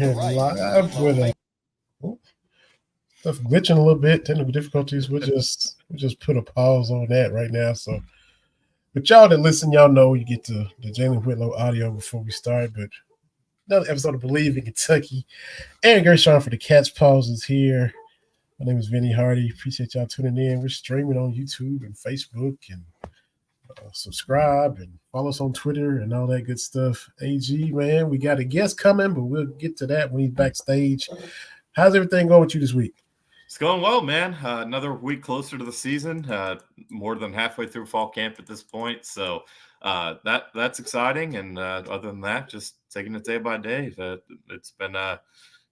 here live with stuff glitching a little bit, technical difficulties. We'll just put a pause on that right now. So, but y'all that listen, y'all know you get the Jalen Whitlow audio before we start. But another episode of Believe in Kentucky. Aaron Gershon for the Catch Pause is here. My name is Vinny Hardy. Appreciate y'all tuning in. We're streaming on YouTube and Facebook, and subscribe and follow us on Twitter and all that good stuff. AG, man, we got a guest coming, but we'll get to that when he's backstage. How's everything going with you this week? It's going well, man. Another week closer to the season, more than halfway through fall camp at this point. So that's exciting. And other than that, just taking it day by day. It's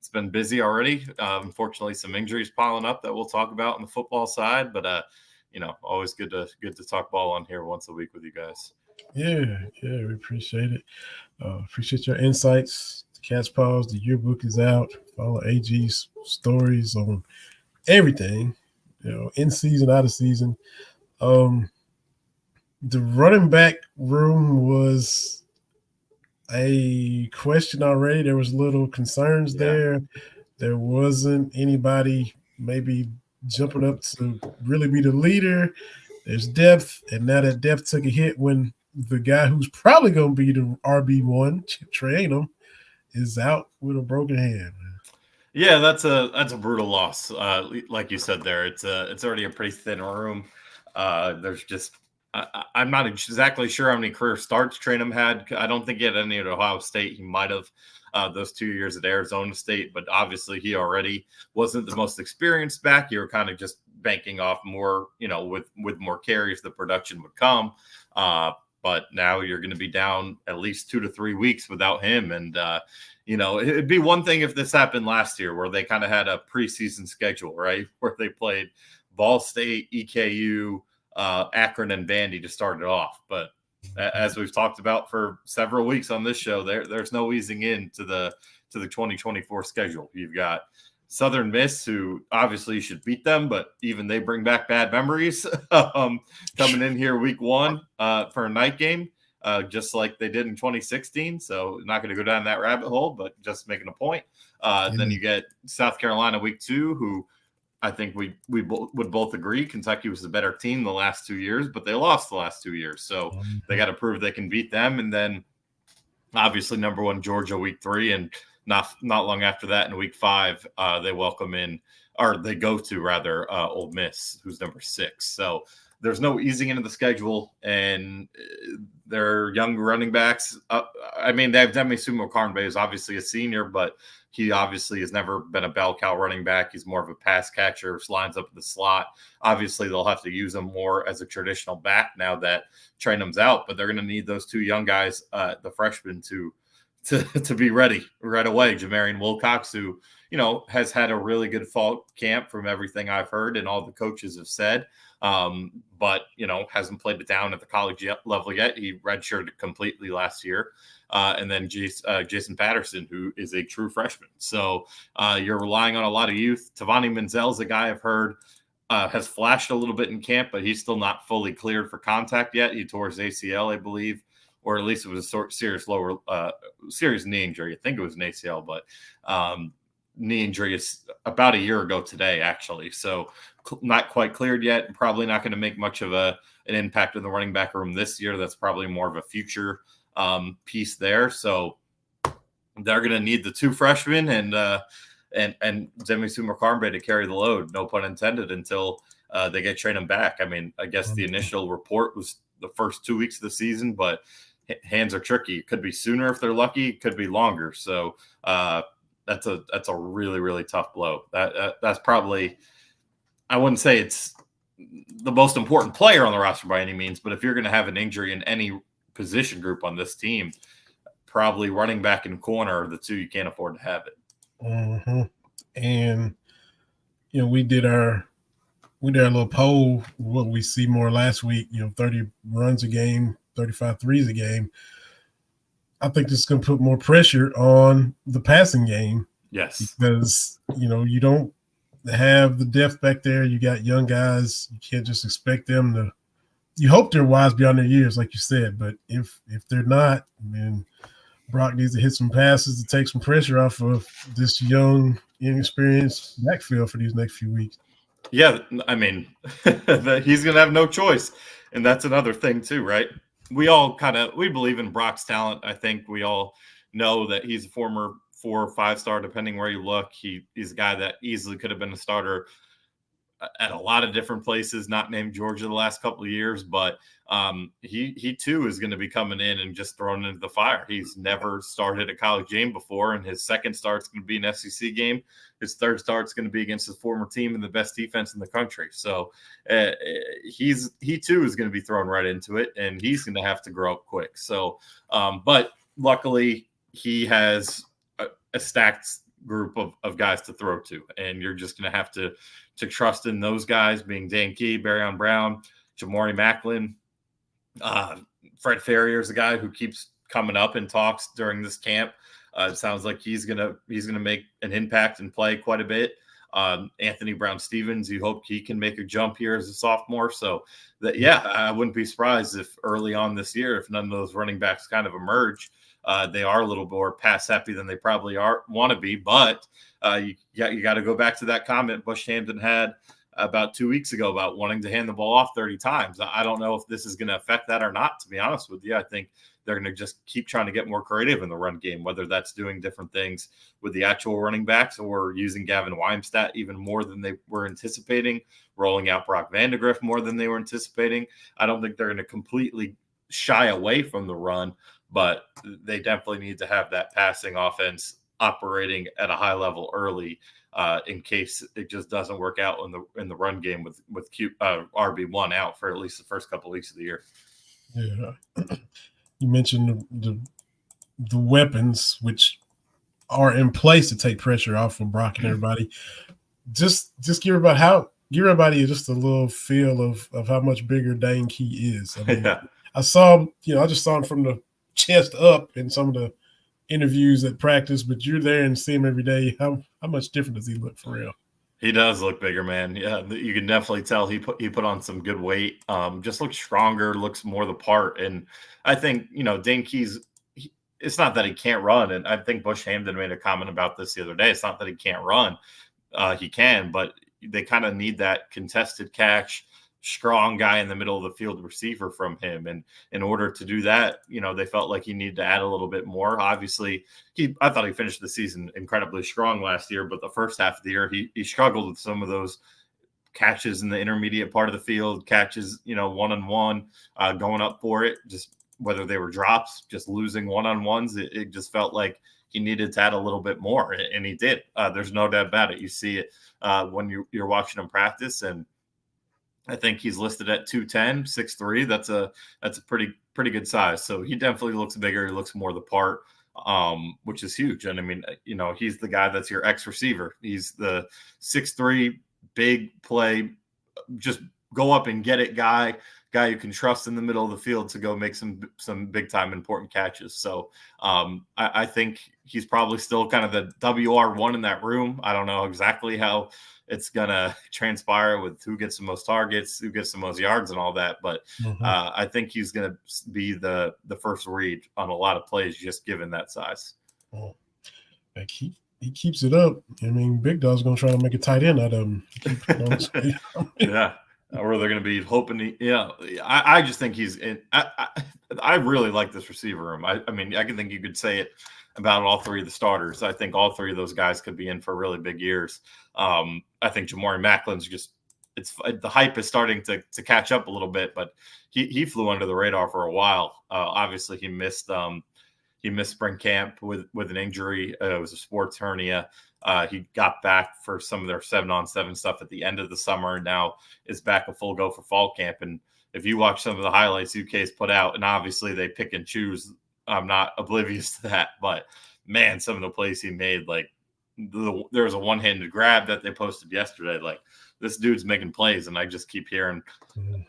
been busy already. Unfortunately, some injuries piling up that we'll talk about on the football side, but always good to talk ball on here once a week with you guys. Yeah, we appreciate it. Appreciate your insights. The Catch Pause, the yearbook is out. Follow AG's stories on everything, in season, out of season. The running back room was a question already. There was little concerns there. There wasn't anybody maybe jumping up to really be the leader. There's depth, and now that depth took a hit when the guy who's probably going to be the RB1, Trey Anum, is out with a broken hand. Yeah, that's a brutal loss. Like you said there, it's already a pretty thin room. There's just I'm not exactly sure how many career starts Trey Anum had. I don't think he had any at Ohio State. He might have those 2 years at Arizona State, but obviously he already wasn't the most experienced back. You were kind of just banking off more, with more carries, the production would come. But now you're going to be down at least 2 to 3 weeks without him. And, it'd be one thing if this happened last year where they kind of had a preseason schedule, right? Where they played Ball State, EKU, Akron, and Vandy to start it off. But as we've talked about for several weeks on this show, there's no easing into the 2024 schedule. You've got Southern Miss, who obviously you should beat them, but even they bring back bad memories coming in here week one for a night game, just like they did in 2016. So not going to go down that rabbit hole, but just making a point. Then you get South Carolina week 2, who I think we would both agree Kentucky was the better team the last 2 years, but they lost the last 2 years. So they got to prove they can beat them. And then obviously number 1 Georgia week 3, and not long after that in week 5, they go to Ole Miss, who's number 6. So there's no easing into the schedule, and their young running backs. They have Demi Sumo-Karnbe, who's obviously a senior, but he obviously has never been a bell cow running back. He's more of a pass catcher, lines up in the slot. Obviously, they'll have to use him more as a traditional back now that Trey Anum's out, but they're going to need those 2 young guys, the freshmen, to be ready right away. Jamarian Wilcox, who, has had a really good fall camp from everything I've heard and all the coaches have said, but, hasn't played it down at the college level yet. He redshirted completely last year. And then Jason Patterson, who is a true freshman. So you're relying on a lot of youth. Tavani Menzel's a guy I've heard has flashed a little bit in camp, but he's still not fully cleared for contact yet. He tore his ACL, I believe, or at least it was a serious knee injury. I think it was an ACL, but knee injury is about a year ago today, actually. So not quite cleared yet. Probably not going to make much of an impact in the running back room this year. That's probably more of a future piece there. So they're going to need the 2 freshmen and Demi Sumo-Karnbe to carry the load, no pun intended, until they get Trey Anum back. I guess the initial report was the first 2 weeks of the season, but hands are tricky. It could be sooner if they're lucky. It could be longer. So that's a really, really tough blow. That's probably, I wouldn't say it's the most important player on the roster by any means, but if you're going to have an injury in any position group on this team, probably running back and corner are the 2 you can't afford to have it. Mm-hmm. And we did our little poll, what we see more last week, 30 runs a game, 35 threes a game. I think this is going to put more pressure on the passing game. Yes. Because, you don't have the depth back there. You got young guys. You can't just expect them to – you hope they're wise beyond their years, like you said. But if they're not, then Brock needs to hit some passes to take some pressure off of this young, inexperienced backfield for these next few weeks. Yeah, I mean, he's going to have no choice. And that's another thing too, right? We all we believe in Brock's talent. I think we all know that he's a former 4 or 5-star, depending where you look. He's a guy that easily could have been a starter at a lot of different places, not named Georgia the last couple of years, but he too is going to be coming in and just thrown into the fire. He's never started a college game before, and his second start's going to be an SEC game. His third start's going to be against his former team and the best defense in the country. So he too is going to be thrown right into it, and he's going to have to grow up quick. So, but luckily he has a stacked group of guys to throw to, and you're just going to have to trust in those guys, being Dan Key, Barryon Brown, Jamori Macklin. Fred Ferrier is a guy who keeps coming up in talks during this camp. It sounds like he's gonna make an impact and play quite a bit. Anthony Brown-Stevens, you hope he can make a jump here as a sophomore. So that, I wouldn't be surprised if early on this year, if none of those running backs kind of emerge, they are a little more pass happy than they probably want to be. But you got to go back to that comment Bush Hampton had about 2 weeks ago about wanting to hand the ball off 30 times. I don't know if this is going to affect that or not, to be honest with you. I think they're going to just keep trying to get more creative in the run game, whether that's doing different things with the actual running backs or using Gavin Wimsatt even more than they were anticipating, rolling out Brock Vandegrift more than they were anticipating. I don't think they're going to completely shy away from the run, but they definitely need to have that passing offense operating at a high level early, in case it just doesn't work out in the run game with RB1 out for at least the first couple of weeks of the year. Yeah, you mentioned the weapons which are in place to take pressure off of Brock and everybody. Just give everybody just a little feel of how much bigger Dane Key is. I mean, I saw him, I just saw him from the chest up in some of the interviews at practice, but you're there and see him every day. How much different does he look for real? He does look bigger, man. Yeah, you can definitely tell he put on some good weight. Just looks stronger, looks more the part. And I think, Dane Key's, it's not that he can't run. And I think Bush Hampton made a comment about this the other day. It's not that he can't run. He can, but they kind of need that contested catch, strong guy in the middle of the field receiver from him. And in order to do that, they felt like he needed to add a little bit more. Obviously, I thought he finished the season incredibly strong last year, but the first half of the year, he struggled with some of those catches in the intermediate part of the field, catches, one-on-one, going up for it, just whether they were drops, just losing one-on-ones. It just felt like he needed to add a little bit more, and he did. There's no doubt about it. You see it when you're watching him practice, and I think he's listed at 210, 6'3". That's a pretty good size. So he definitely looks bigger. He looks more the part, which is huge. And I mean, he's the guy that's your X receiver. He's the 6'3", big play, just go up and get it guy you can trust in the middle of the field to go make some big time important catches. So I think he's probably still kind of the WR1 in that room. I don't know exactly how it's gonna transpire with who gets the most targets, who gets the most yards, and all that. But I think he's gonna be the first read on a lot of plays, just given that size. Oh. Like he keeps it up. I mean, Big Dog's gonna try to make a tight end out of him. Yeah. Or they're going to be hoping I just think he's in. I really like this receiver room. I mean, I can think you could say it about all three of the starters. I think all three of those guys could be in for really big years. I think Jamori Macklin's the hype is starting to catch up a little bit, but he flew under the radar for a while. Obviously, he missed spring camp with an injury. It was a sports hernia. He got back for some of their 7-on-7 stuff at the end of the summer, and now is back a full go for fall camp. And if you watch some of the highlights UK's put out, and obviously they pick and choose, I'm not oblivious to that, but man, some of the plays he made, like there was a one-handed grab that they posted yesterday. Like, this dude's making plays, and I just keep hearing,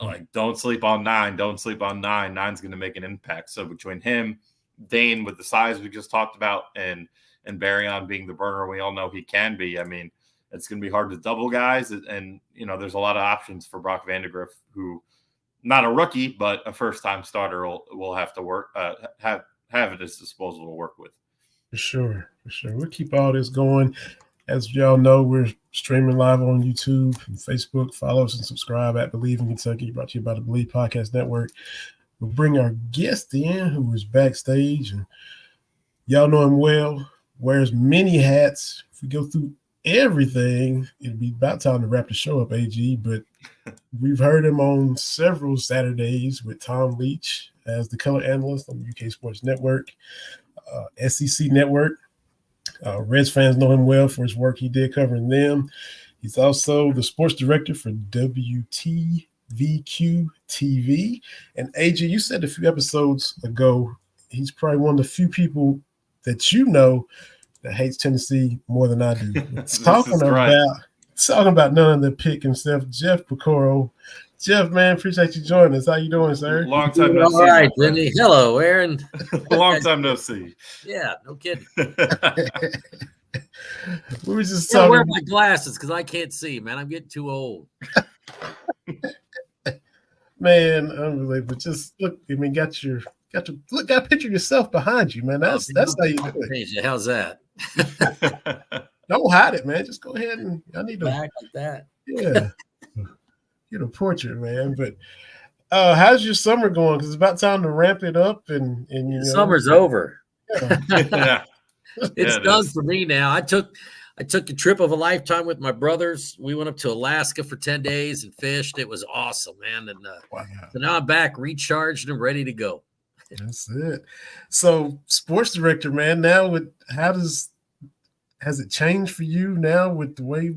like, don't sleep on 9. Don't sleep on 9. 9's going to make an impact. So between him, Dane with the size we just talked about, and Barryon being the burner we all know he can be, I mean, it's going to be hard to double guys. And, there's a lot of options for Brock Vandegrift, who not a rookie, but a first-time starter will have to work, have have at his disposal to work with. For sure. We'll keep all this going. As y'all know, we're streaming live on YouTube and Facebook. Follow us and subscribe at Believe in Kentucky, brought to you by the Believe Podcast Network. We'll bring our guest in who is backstage, and y'all know him well, wears many hats. If we go through everything, it'd be about time to wrap the show up, AG, but we've heard him on several Saturdays with Tom Leach as the color analyst on the UK Sports Network, SEC Network. Reds fans know him well for his work he did covering them. He's also the sports director for WTVQ TV. And AJ, you said a few episodes ago, he's probably one of the few people that you know that hates Tennessee more than I do. Talking about none of the pick himself, Jeff Piecoro. Jeff, man, appreciate you joining us. How you doing, sir? Long time no see. All right, Vinny. Hello, Aaron. Long time no see. Yeah, no kidding. We were just I wear my glasses because I can't see, man. I'm getting too old. Man, unbelievable. Just look, I mean, got a picture of yourself behind you, man. That's how you do it. How's that? Don't hide it, man. Just go ahead and I need to back like that. Yeah. Get a portrait, man. But how's your summer going? Because it's about time to ramp it up and you know, summer's over. Yeah. It's done for me now. I took a trip of a lifetime with my brothers. We went up to Alaska for 10 days and fished. It was awesome, man. And wow. So now I'm back, recharged and ready to go. That's it. So, sports director, man. Now, has it changed for you now with the way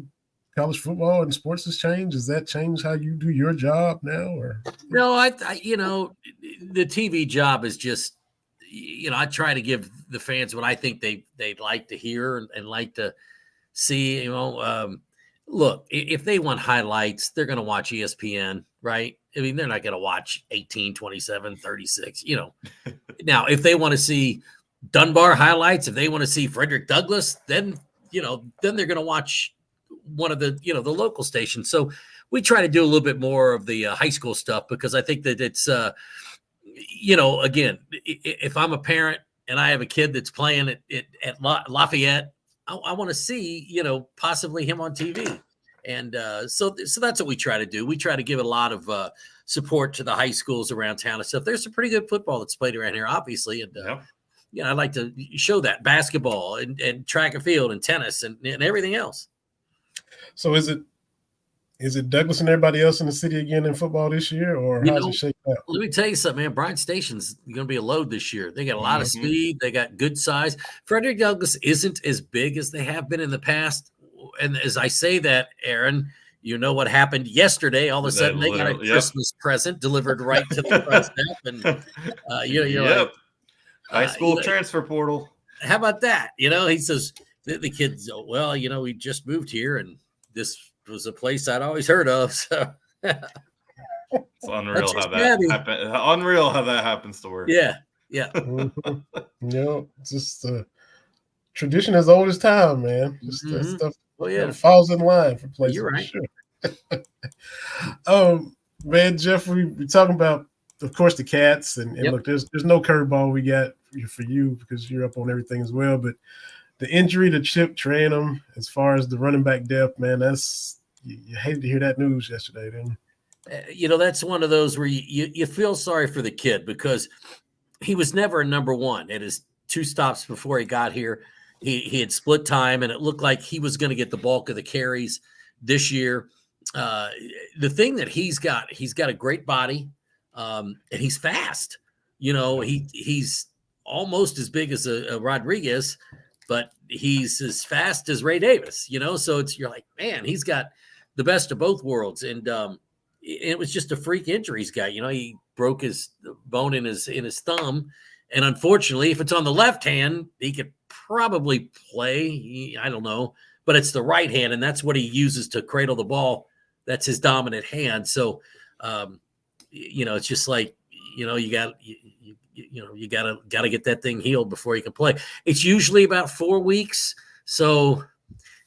college football and sports has changed? Does that change how you do your job now? Or no, I the TV job is just, I try to give the fans what I think they'd like to hear and like to see. Look, if they want highlights, they're going to watch ESPN, right? I mean, they're not going to watch 18, 27, 36, Now, if they want to see Dunbar highlights, if they want to see Frederick Douglass, then they're going to watch one of the, the local stations. So we try to do a little bit more of the high school stuff because I think that it's, again, if I'm a parent and I have a kid that's playing at Lafayette, I want to see, possibly him on TV. And so that's what we try to do. We try to give a lot of support to the high schools around town and stuff. There's some pretty good football that's played around here, obviously. And, I'd like to show that basketball and track and field and tennis and everything else. So is it Douglas and everybody else in the city again in football this year, or how's it shake out? Let me tell you something, man. Bryan Station's going to be a load this year. They got a lot of speed. They got good size. Frederick Douglass isn't as big as they have been in the past. And as I say that, Aaron, you know what happened yesterday. All of a sudden, they got a Christmas present delivered right to the doorstep. And, like, high school transfer portal. How about that? He says, the kids, well, we just moved here, and this was a place I'd always heard of. So it's unreal how that happens to work. Yeah. Just tradition as old as time, man. Just that stuff falls in line for places. You're right. Sure. Man, Jeff, we're talking about, of course, the Cats, and look, there's no curveball we got for you because you're up on everything as well. But the injury to Chip Tranum, as far as the running back depth, man, you hated to hear that news yesterday, didn't you? That's one of those where you feel sorry for the kid because he was never a number one. At his 2 stops before he got here, he had split time, and it looked like he was going to get the bulk of the carries this year. The thing that he's got a great body, and he's fast. He's almost as big as a Rodriguez, but he's as fast as Ray Davis. So you're like, man, he's got the best of both worlds. And it was just a freak injury he's got. He broke his bone in his thumb, and unfortunately, if it's on the left hand, he could probably play. I don't know, but it's the right hand, and that's what he uses to cradle the ball. That's his dominant hand. So, it's just like, you got to get that thing healed before you can play. It's usually about 4 weeks. So,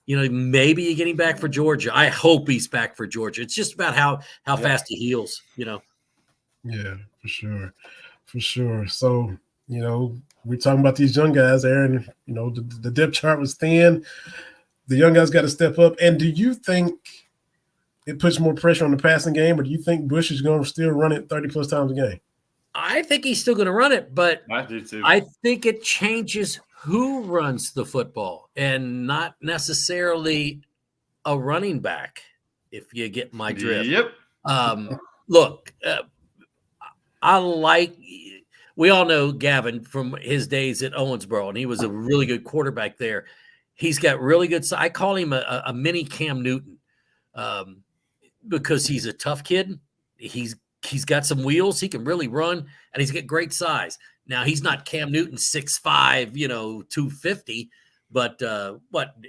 maybe you get him back for Georgia. I hope he's back for Georgia. It's just about how fast he heals, Yeah, for sure. So, you know, we're talking about these young guys, Aaron. You know, the depth chart was thin. The young guys got to step up. And do you think it puts more pressure on the passing game, or do you think Bush is going to still run it 30-plus times a game? I think he's still going to run it, but I do too. I think it changes who runs the football and not necessarily a running back, if you get my drift. Yep. Look, we all know Gavin from his days at Owensboro, and he was a really good quarterback there. He's got really good – I call him a mini Cam Newton because he's a tough kid. He's got some wheels. He can really run, and he's got great size. Now, he's not Cam Newton 6'5", 250, but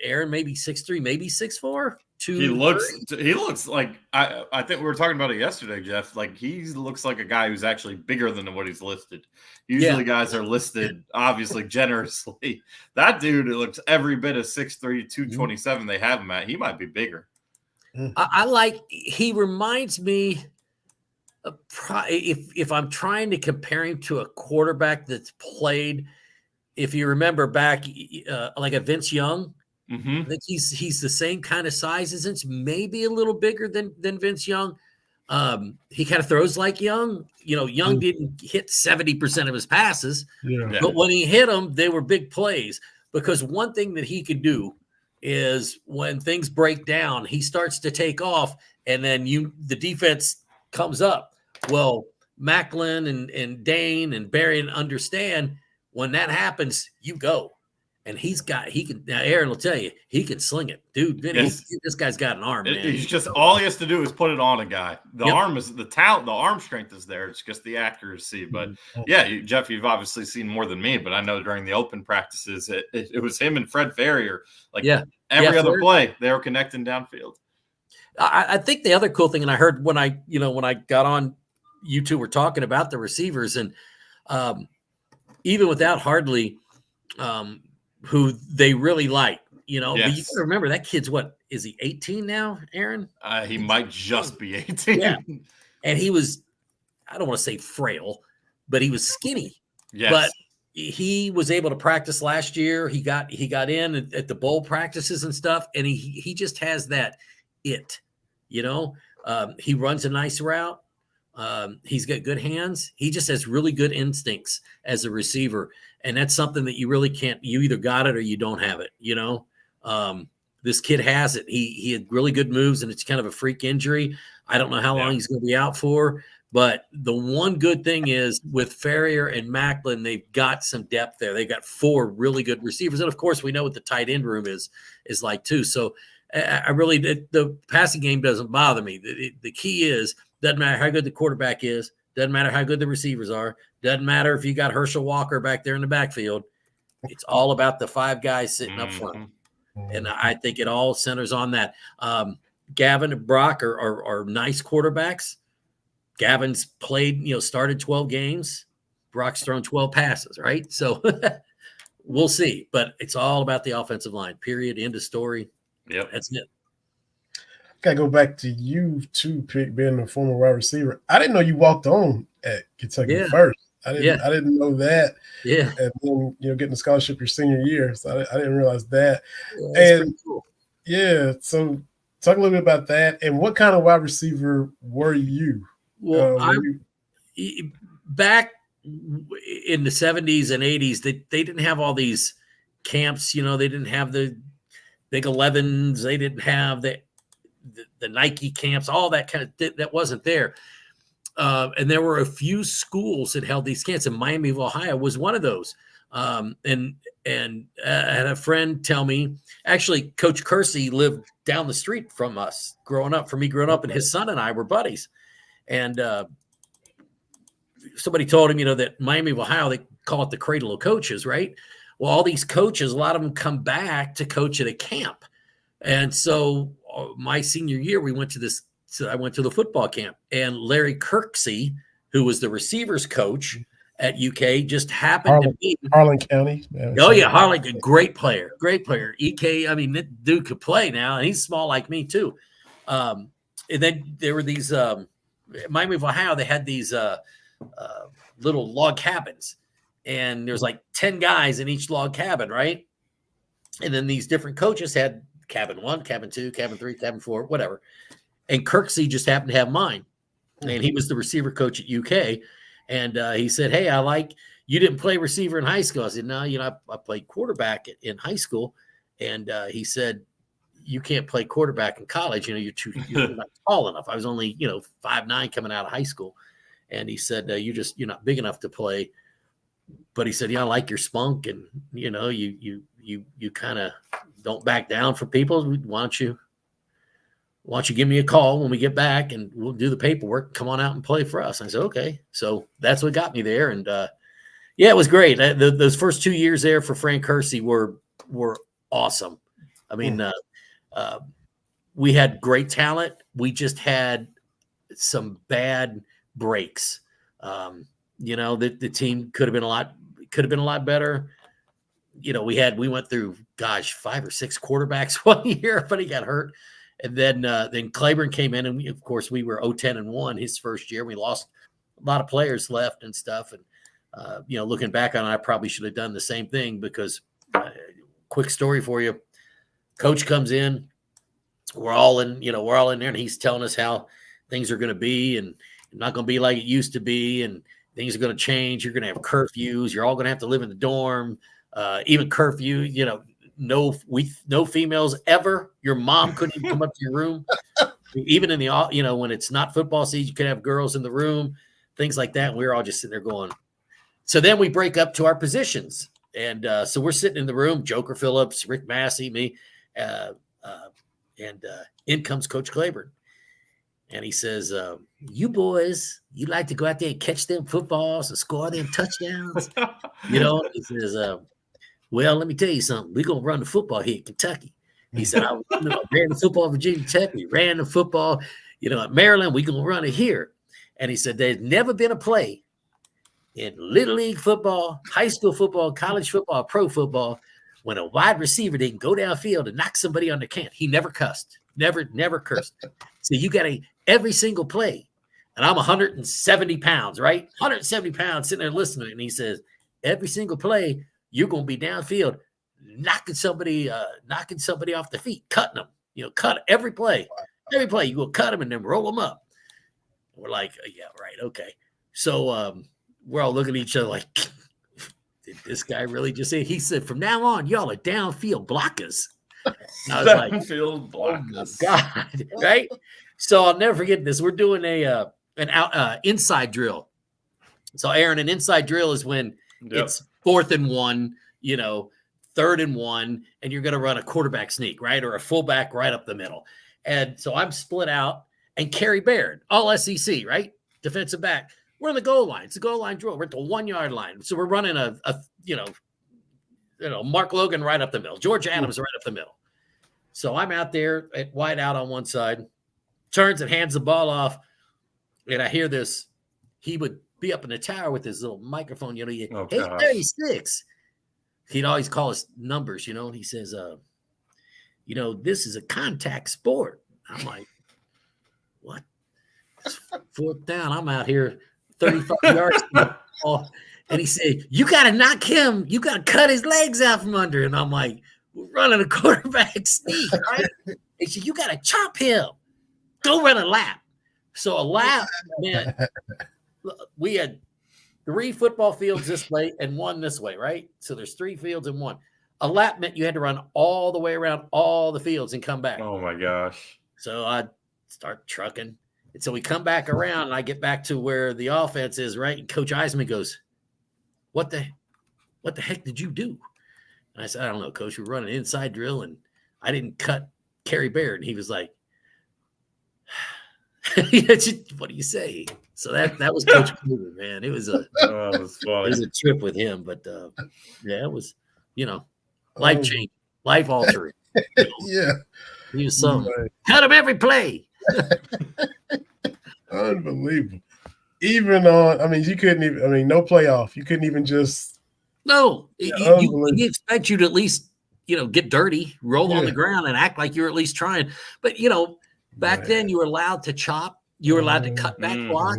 Aaron, maybe 6'3", maybe 6'4"? He looks like I think we were talking about it yesterday, Jeff. Like he looks like a guy who's actually bigger than what he's listed. Usually guys are listed obviously generously. That dude looks every bit of 6'3", 227 they have him at. He might be bigger. He reminds me of, if I'm trying to compare him to a quarterback that's played, if you remember back like a Vince Young. Mm-hmm. I think he's the same kind of size as Vince, maybe a little bigger than Vince Young. He kind of throws like Young. Young didn't hit 70% of his passes, but when he hit them, they were big plays. Because one thing that he could do is when things break down, he starts to take off, and then the defense comes up. Well, Macklin and Dane and Barry understand when that happens, you go. And now Aaron will tell you, he can sling it. Dude, Vinny, this guy's got an arm, man. He's just, all he has to do is put it on a guy. The arm is the talent, the arm strength is there. It's just the accuracy. But Jeff, you've obviously seen more than me, but I know during the open practices, it was him and Fred Farrier. Every other play, they were connecting downfield. I think the other cool thing, and I heard when I got on, you two were talking about the receivers, and even without Hardley, who they really like, but you got to remember that kid's is he 18 now, Aaron? He might just be 18. Yeah. And he was, I don't want to say frail, but he was skinny. Yes. But he was able to practice last year. He got in at the bowl practices and stuff, and he just has that it. He runs a nice route. He's got good hands. He just has really good instincts as a receiver. And that's something that you really can't, you either got it or you don't have it. This kid has it. He had really good moves, and it's kind of a freak injury. I don't know how long he's going to be out for, but the one good thing is with Farrier and Macklin, they've got some depth there. They've got 4 really good receivers. And of course we know what the tight end room is like too. So the passing game doesn't bother me. The key is, doesn't matter how good the quarterback is, doesn't matter how good the receivers are, doesn't matter if you got Herschel Walker back there in the backfield. It's all about the 5 guys sitting up front. And I think it all centers on that. Gavin and Brock are nice quarterbacks. Gavin's played, started 12 games. Brock's thrown 12 passes, right? So we'll see. But it's all about the offensive line, period, end of story. Yep. That's it. Got to go back to you too, Pick, being a former wide receiver. I didn't know you walked on at Kentucky first. I didn't know that. Yeah. And then, getting a scholarship your senior year. So I didn't realize that. Yeah, and cool. So talk a little bit about that. And what kind of wide receiver were you? Well, back in the 70s and 80s, they didn't have all these camps. They didn't have the Big 11s. They didn't have the Nike camps, all that kind of that wasn't there. And there were a few schools that held these camps, and Miami of Ohio was one of those. And I had a friend tell me, actually, Coach Kersey lived down the street from us growing up, and his son and I were buddies. And somebody told him, that Miami of Ohio, they call it the cradle of coaches, right? Well, all these coaches, a lot of them come back to coach at a camp. And so my senior year, I went to the football camp, and Larry Kirksey, who was the receivers coach at UK, just happened to be Harlan County. Harlan, great player. EK, I mean, that dude could play now, and he's small like me too. And then there were these Miami of Ohio. They had these little log cabins, and there's like 10 guys in each log cabin, right? And then these different coaches had cabin 1, cabin 2, cabin 3, cabin 4, whatever. And Kirksey just happened to have mine. And he was the receiver coach at UK. And he said, hey, you didn't play receiver in high school. I said, no, I played quarterback in high school. And he said, you can't play quarterback in college. You're not tall enough. I was only, 5'9" coming out of high school. And he said, you're not big enough to play. But he said, I like your spunk, and you kind of don't back down for people. Why don't you give me a call when we get back, and we'll do the paperwork. Come on out and play for us. I said, okay. So that's what got me there, and it was great. Those first 2 years there for Frank Kersey were awesome. I mean, we had great talent. We just had some bad breaks. The team could have been a lot better. We went through, 5 or 6 quarterbacks one year. Everybody got hurt. And then Claiborne came in, and we were 0-10-1 his first year. We lost a lot of players left and stuff. And, looking back on it, I probably should have done the same thing because quick story for you. Coach comes in, we're all in there, and he's telling us how things are going to be, and not going to be like it used to be. And things are going to change. You're going to have curfews. You're all going to have to live in the dorm. Even curfew, no females ever. Your mom couldn't even come up to your room. Even in the, when it's not football season, you could have girls in the room, things like that. And we were all just sitting there going. So then we break up to our positions. And so we're sitting in the room, Joker Phillips, Rick Massey, me, and in comes Coach Claiborne. And he says, you boys, you like to go out there and catch them footballs and score them touchdowns. He says, well, let me tell you something. We're going to run the football here in Kentucky. He said, I ran the football at Virginia Tech. We ran the football, at Maryland. We're going to run it here. And he said, there's never been a play in Little League football, high school football, college football, pro football, when a wide receiver didn't go downfield and knock somebody on the can. He never cussed. Never cursed. So you got every single play. And I'm 170 pounds, right? 170 pounds sitting there listening. And he says, every single play, you're going to be downfield, knocking somebody off the feet, cutting them, cut every play. Every play, you go cut them and then roll them up. We're like, yeah, right. Okay. So we're all looking at each other like, did this guy really just say? He said, from now on, y'all are downfield blockers. I was like, downfield blockers. Oh God, right? So I'll never forget this. We're doing an inside drill. So Aaron, an inside drill is when it's 4th and 1, 3rd and 1, and you're going to run a quarterback sneak, right? Or a fullback right up the middle. And so I'm split out, and Kerry Baird, all SEC, right? Defensive back. We're on the goal line. It's a goal line drill. We're at the 1-yard line. So we're running a Mark Logan right up the middle. George Adams right up the middle. So I'm out there at wide out on one side, turns and hands the ball off, and I hear this. He would be up in the tower with his little microphone, hey, 36. He'd always call us numbers, and he says, this is a contact sport. I'm like, what? It's 4th down. I'm out here 35 yards. And he said, you got to knock him. You got to cut his legs out from under. And I'm like, we're running a quarterback sneak, right? He said, you got to chop him. Go run a lap. So a lap, man, we had 3 football fields this way and 1 this way, right? So there's 3 fields and 1. A lap meant you had to run all the way around all the fields and come back. Oh, my gosh. So I start trucking. And so we come back around, and I get back to where the offense is, right? And Coach Eisman goes, what the heck did you do? And I said, I don't know, Coach. We're running an inside drill, and I didn't cut Kerry Baird. And he was like, what do you say? So that was Coach Kluber, man. It was a trip with him, but it was, life changing, life altering. Yeah, he was something. Right. Cut him every play. Unbelievable. Even on, you couldn't even. No playoff. You couldn't even just. No, he expect you to at least, get dirty, roll on the ground, and act like you're at least trying. But back then you were allowed to chop. You were allowed to cut back block.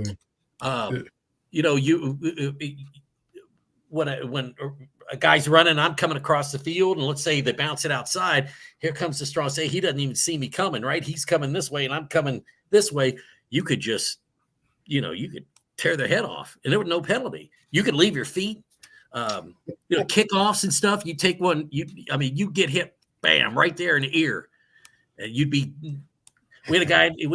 when a guy's running, I'm coming across the field, and let's say they bounce it outside. Here comes the strong. Say he doesn't even see me coming, right? He's coming this way, and I'm coming this way. You could just, you could tear their head off, and there was no penalty. You could leave your feet. Kickoffs and stuff. You take one. You get hit, bam, right there in the ear, and you'd be. We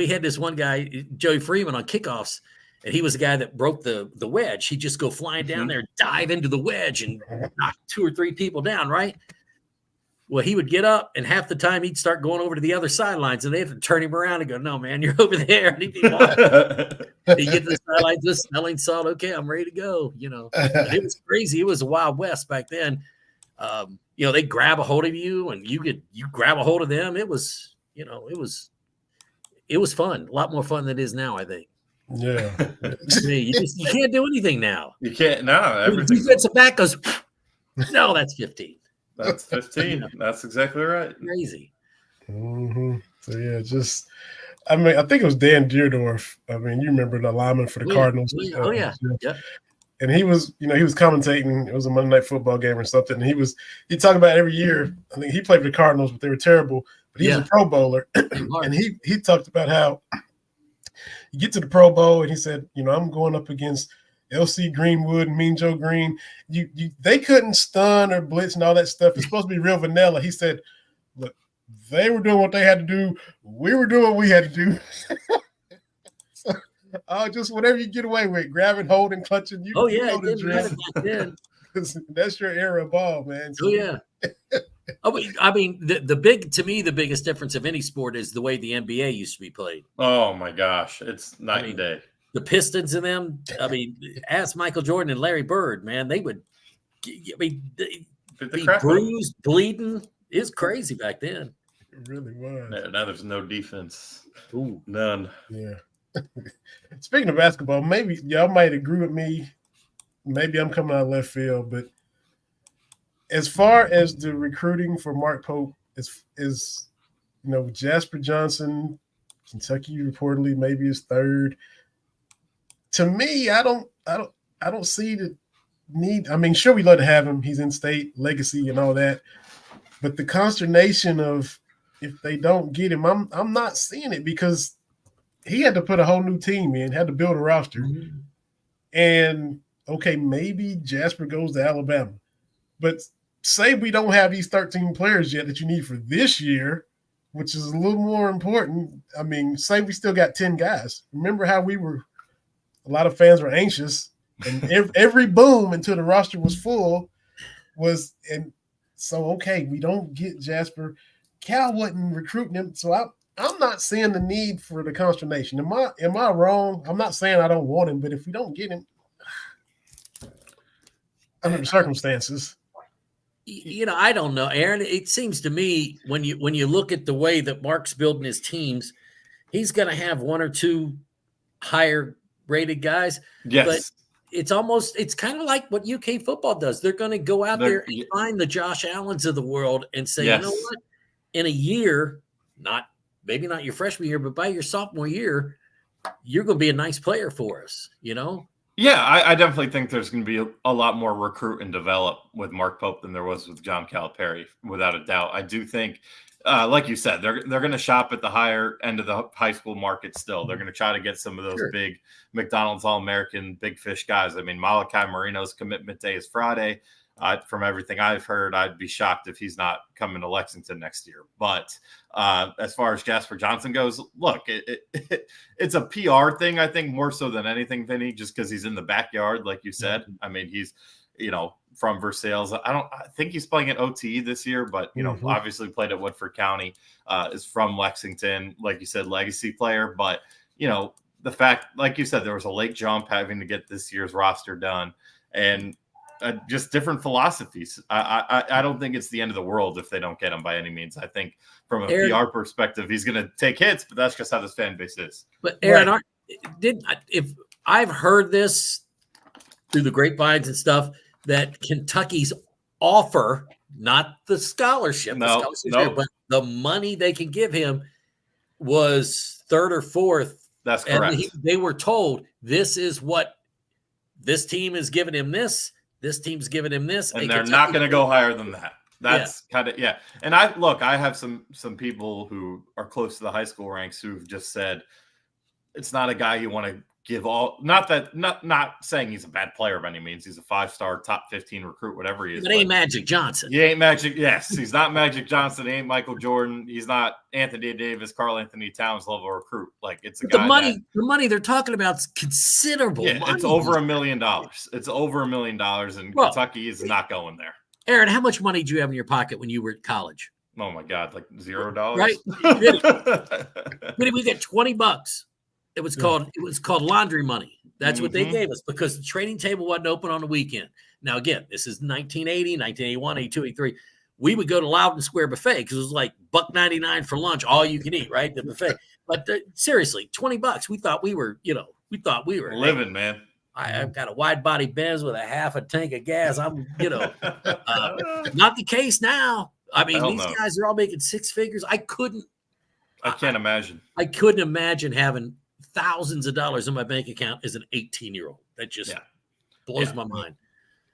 had this one guy, Joey Freeman, on kickoffs. And he was the guy that broke the wedge. He'd just go flying down there, dive into the wedge, and knock 2 or 3 people down, right? Well, he would get up, and half the time he'd start going over to the other sidelines, and they have to turn him around and go, "No, man, you're over there." And he'd be walking. He'd get to the sidelines, just smelling salt. Okay, I'm ready to go. And it was crazy. It was a Wild West back then. They grab a hold of you, and you grab a hold of them. It was, it was fun. A lot more fun than it is now, I think. Yeah. You can't do anything now. You can't. No. The defensive back goes, no, that's 15. That's 15. That's exactly right. Crazy. Mm-hmm. So, yeah, I think it was Dan Deerdorf. I mean, you remember the lineman for the Cardinals. Yeah. And he was, he was commentating. It was a Monday Night Football game or something. And he talked about every year. I think he played for the Cardinals, but they were terrible. But he was a Pro Bowler. And he talked about how you get to the Pro Bowl, and he said, I'm going up against L.C. Greenwood and Mean Joe Green. They couldn't stun or blitz and all that stuff. It's supposed to be real vanilla. He said, look, they were doing what they had to do. We were doing what we had to do. So, just whatever you get away with, grabbing, holding, clutching. That's your era of ball, man. So, I mean, the biggest difference of any sport is the way the NBA used to be played. Oh my gosh, it's night and day. The Pistons and them. I mean, ask Michael Jordan and Larry Bird, man. They would. Be bruised, bleeding. It's crazy back then. It really was. Now there's no defense. Ooh, none. Yeah. Speaking of basketball, maybe y'all might agree with me. Maybe I'm coming out of left field, but as far as the recruiting for Mark Pope is Jasper Johnson, Kentucky reportedly maybe is third. To me, I don't see the need. I mean, sure, we love to have him. He's in state, legacy, and all that. But the consternation of if they don't get him, I'm not seeing it, because he had to put a whole new team in, had to build a roster. Mm-hmm. And okay, maybe Jasper goes to Alabama, but say we don't have these 13 players yet that you need for this year, which is a little more important. I mean, say we still got 10 guys. Remember how a lot of fans were anxious, and every boom until the roster was full and so, okay, we don't get Jasper. Cal wasn't recruiting him. So I'm not seeing the need for the consternation. Am I wrong? I'm not saying I don't want him, but if we don't get him under the circumstances, I don't know, Aaron. It seems to me when you look at the way that Mark's building his teams, he's going to have 1 or 2 higher rated guys. Yes. But it's kind of like what UK football does. They're going to go out there and find the Josh Allens of the world and say, You know what? In a year, maybe not your freshman year, but by your sophomore year, you're going to be a nice player for us, Yeah, I definitely think there's going to be a lot more recruit and develop with Mark Pope than there was with John Calipari, without a doubt. I do think, like you said, they're going to shop at the higher end of the high school market still. They're going to try to get some of those big McDonald's All-American big fish guys. I mean, Malachi Marino's commitment day is Friday. From everything I've heard, I'd be shocked if he's not coming to Lexington next year. But as far as Jasper Johnson goes, look, it's a PR thing, I think, more so than anything, Vinny, just because he's in the backyard, like you said. I mean, he's, from Versailles. I think he's playing at OTE this year, but, obviously played at Woodford County, is from Lexington, like you said, legacy player. But, the fact, like you said, there was a late jump having to get this year's roster done. And just different philosophies. I don't think it's the end of the world if they don't get him by any means. I think from a PR perspective, he's going to take hits, but that's just how this fan base is. But Aaron, if I've heard this through the grapevines and stuff, that Kentucky's offer, not the scholarship, but the money they can give him was 3rd or 4th. That's correct. And they were told, this is what this team is giving him. This This team's giving him this. And they're not going to go higher than that. That's kind of, yeah. And I have some people who are close to the high school ranks who've just said it's not a guy you want to give all, not saying he's a bad player by any means. He's a 5-star top 15 recruit, whatever he is. But ain't Magic Johnson. He ain't Magic. Yes. He's not Magic Johnson. He ain't Michael Jordan. He's not Anthony Davis, Karl Anthony Towns level recruit. Like it's a guy. The money they're talking about is considerable. Yeah, money. it's over $1 million. It's over $1 million, and Kentucky is not going there. Aaron, how much money did you have in your pocket when you were at college? Oh my God, like $0. Right. We get $20. It was called laundry money. That's what they gave us because the trading table wasn't open on the weekend. Now, again, this is 1980, 1981, 82, 83. We would go to Loudon Square Buffet because it was like $1.99 for lunch, all you can eat, right? The buffet. But seriously, $20. We thought we were, living, man. I've got a wide body Benz with a half a tank of gas. I'm, not the case now. I mean, guys are all making 6 figures. I can't imagine. I couldn't imagine having thousands of dollars in my bank account as an 18-year-old. That just blows my mind.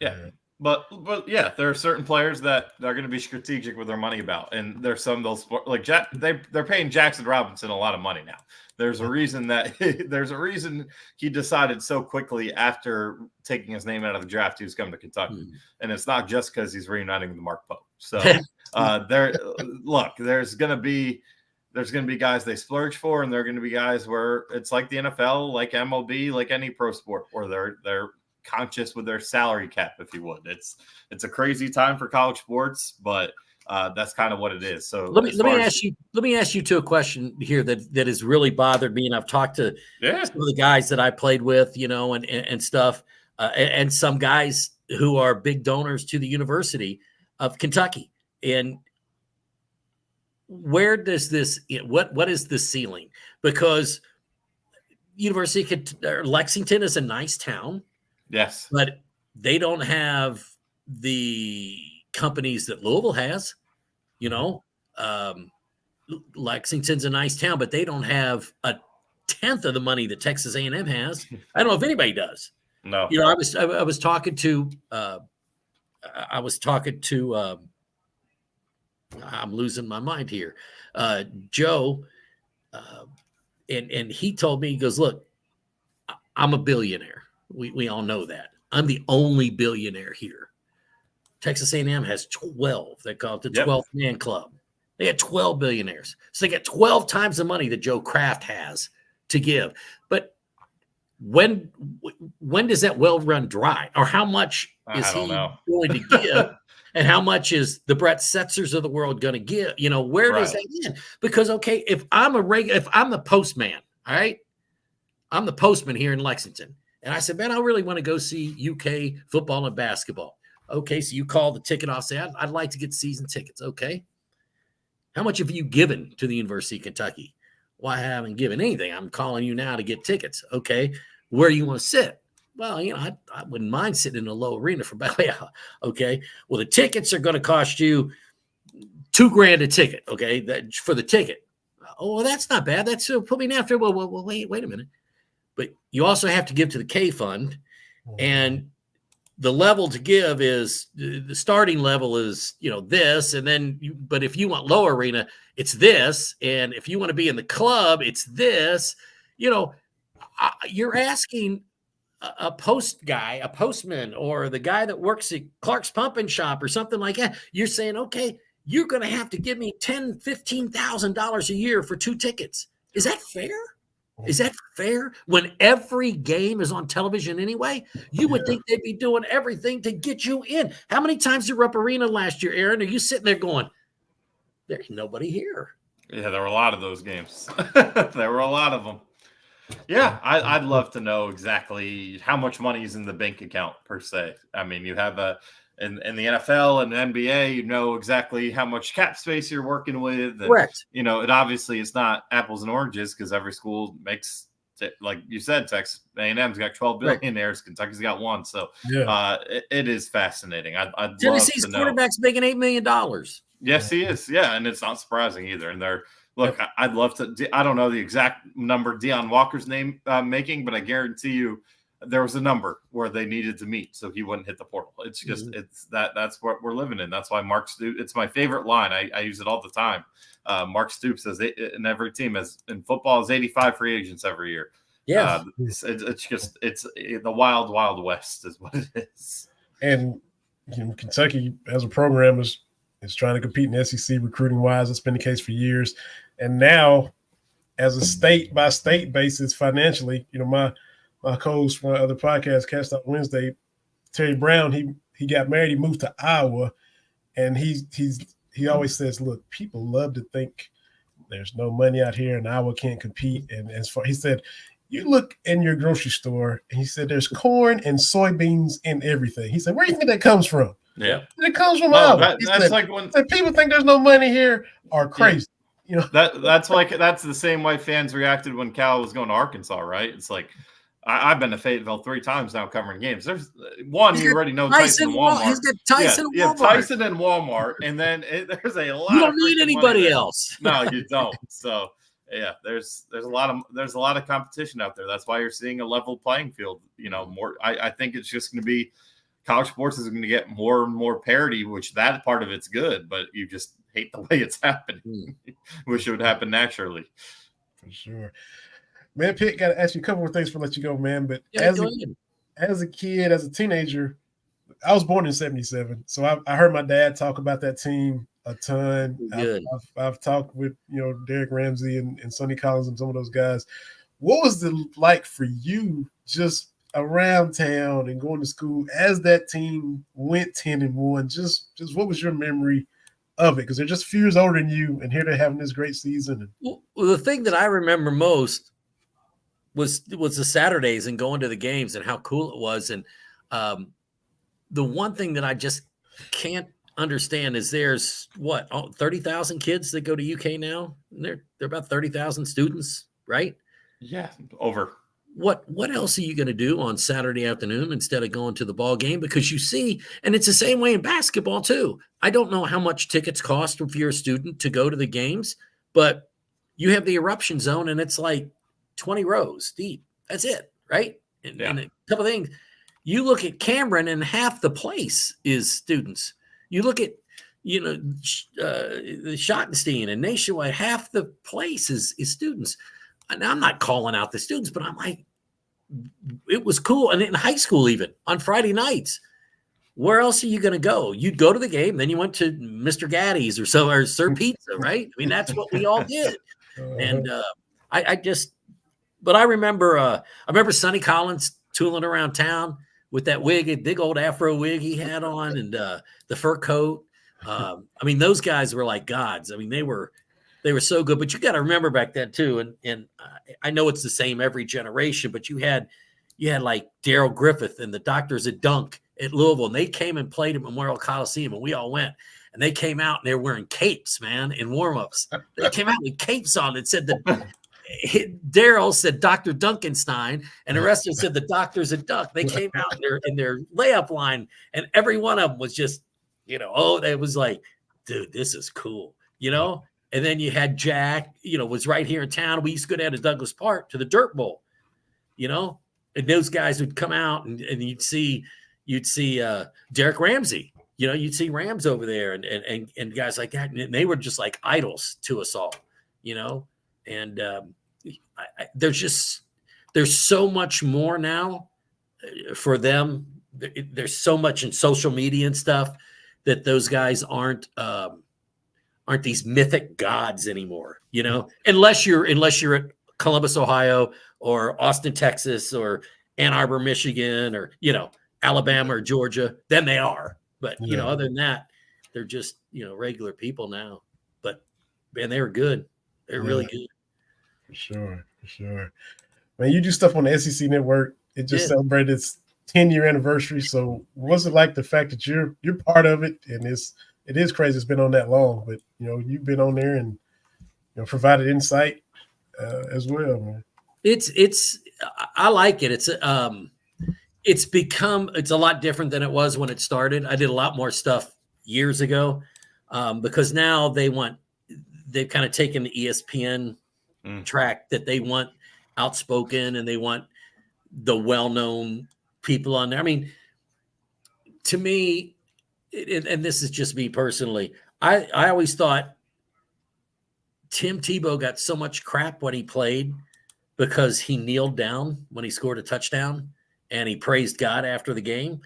Yeah. But yeah, there are certain players that are going to be strategic with their money about, and there's some they'll like they're paying Jackson Robinson a lot of money now. There's a reason he decided so quickly after taking his name out of the draft he was coming to Kentucky, and it's not just because he's reuniting with Mark Pope. So there's going to be guys they splurge for, and there are going to be guys where it's like the NFL, like MLB, like any pro sport, where they're conscious with their salary cap, if you would. It's a crazy time for college sports, but that's kind of what it is. So let me ask you a question here that has really bothered me, and I've talked to some of the guys that I played with, and stuff, and some guys who are big donors to the University of Kentucky. And where does this? What is the ceiling? Because Lexington is a nice town. Yes. But they don't have the companies that Louisville has, Lexington's a nice town, but they don't have a tenth of the money that Texas A&M has. I don't know if anybody does. No. I was talking to I'm losing my mind here. Joe, and he told me, he goes, look, I'm a billionaire. We all know that. I'm the only billionaire here. Texas A&M has 12. They call it the 12th man club. They had 12 billionaires. So they get 12 times the money that Joe Kraft has to give. But when does that well run dry? Or how much is he going to give? And how much is the Brett Setzers of the world going to give? Where does that end? Because, okay, if I'm the postman, all right? I'm the postman here in Lexington. And I said, man, I really want to go see UK football and basketball. Okay, so you call the ticket off, say, I'd like to get season tickets. Okay. How much have you given to the University of Kentucky? Well, I haven't given anything. I'm calling you now to get tickets. Okay. Where do you want to sit? Well, I wouldn't mind sitting in a low arena for ballet. Okay. Well, the tickets are going to cost you $2,000 a ticket. Okay. For the ticket. Oh, well, that's not bad. That's put me after. Well, wait a minute. But you also have to give to the K Fund, and the level to give is the starting level is, this. And then, but if you want low arena, it's this. And if you want to be in the club, it's this. You're asking a postman, or the guy that works at Clark's Pumping Shop or something like that. You're saying, okay, you're going to have to give me $10,000, $15,000 a year for 2 tickets. Is that fair? Is that fair? When every game is on television anyway, you would think they'd be doing everything to get you in. How many times did Rupp Arena last year, Aaron? Are you sitting there going, there's nobody here? Yeah, there were a lot of those games. There were a lot of them. Yeah, I'd love to know exactly how much money is in the bank account per se. I mean, you have in the NFL and the NBA, you know exactly how much cap space you're working with. And, correct. It obviously it's not apples and oranges because every school makes, like you said, Texas A&M's got 12 billionaires. Right. Kentucky's got 1. So it is fascinating. I'd Tennessee's love to know. quarterback's making $8 million. Yes, he is. Yeah, and it's not surprising either. And I'd love to. I don't know the exact number Deion Walker's making, but I guarantee you, there was a number where they needed to meet so he wouldn't hit the portal. It's just that's what we're living in. That's why Mark Stoops, it's my favorite line. I use it all the time. Mark Stoops says in every team in football is 85 free agents every year. Yeah. It's the wild west is what it is. And Kentucky as a program is trying to compete in SEC recruiting wise. It's been the case for years. And now as a state by state basis financially, my co-host from my other podcast, Cast Out Wednesday, Terry Brown, he got married, he moved to Iowa, and he always says, look, people love to think there's no money out here and Iowa can't compete. And he said, you look in your grocery store, and he said there's corn and soybeans in everything. He said, where do you think that comes from? Yeah. It comes from Iowa. That's like when people think there's no money here are crazy. Yeah. That's the same way fans reacted when Cal was going to Arkansas, right? It's like I've been to Fayetteville 3 times now covering games. There's one you already know Tyson and Walmart. He's got Tyson and Walmart. Tyson and Walmart, and then there's a lot. You don't need anybody else. No, you don't. So yeah, there's a lot of competition out there. That's why you're seeing a level playing field. More. I think it's just going to be college sports is going to get more and more parity, which that part of it's good, but you just hate the way it's happening. Wish it would happen naturally. For sure. Man, Pitt, got to ask you a couple more things before I let you go, man. But as a kid, as a teenager, I was born in 77. So I heard my dad talk about that team a ton. I've talked with, Derek Ramsey and Sonny Collins and some of those guys. What was it like for you just around town and going to school as that team went 10-1? Just what was your memory of it? Because they're just a few years older than you, and here they're having this great season. Well, the thing that I remember most was the Saturdays and going to the games and how cool it was. And the one thing that I just can't understand is there's 30,000 kids that go to UK now. They're about 30,000 students, right? Yeah, over. What else are you going to do on Saturday afternoon instead of going to the ball game? Because you see, and it's the same way in basketball too. I don't know how much tickets cost if you're a student to go to the games, but you have the eruption zone and it's like 20 rows deep. That's it, right? And a couple of things. You look at Cameron and half the place is students. You look at, the Schottenstein and Nationwide, half the place is students. And I'm not calling out the students, but I'm like, it was cool. And in high school, even on Friday nights, where else are you going to go? You'd go to the game, then you went to Mr. Gaddy's or Sir Pizza, right? I mean, that's what we all did. And but I remember Sonny Collins tooling around town with that wig, a big old Afro wig he had on, and the fur coat. I mean, those guys were like gods. I mean, they were so good. But you got to remember back then too, and I know it's the same every generation, but you had like Daryl Griffith and the Doctors at Dunk at Louisville, and they came and played at Memorial Coliseum, and we all went. And they came out and they were wearing capes, man, in warm-ups. They came out with capes on and said that Daryl said Dr. Dunkenstein, and the rest of them said the Doctors at Dunk. They came out in their layup line, and every one of them was just, it was like, dude, this is cool, And then you had Jack, was right here in town. We used to go down to Douglas Park to the Dirt Bowl, and those guys would come out and you'd see Derek Ramsey. You'd see Rams over there and guys like that. And they were just like idols to us all, and there's so much more now for them. There's so much in social media and stuff that those guys aren't these mythic gods anymore, unless you're at Columbus, Ohio, or Austin, Texas, or Ann Arbor, Michigan, or, Alabama or Georgia, then they are. But, other than that, they're just, regular people now. But, man, they were good. They're really good. For sure. Man, you do stuff on the SEC Network. It just celebrated its 10-year anniversary. So what's it like, the fact that you're part of it? And it is crazy it's been on that long. But, you've been on there and, provided insight as well, man. I like it. It's a lot different than it was when it started. I did a lot more stuff years ago because now they've kind of taken the ESPN track that they want outspoken and they want the well-known people on there. I mean, to me, and this is just me personally, I always thought Tim Tebow got so much crap when he played because he kneeled down when he scored a touchdown and he praised God after the game.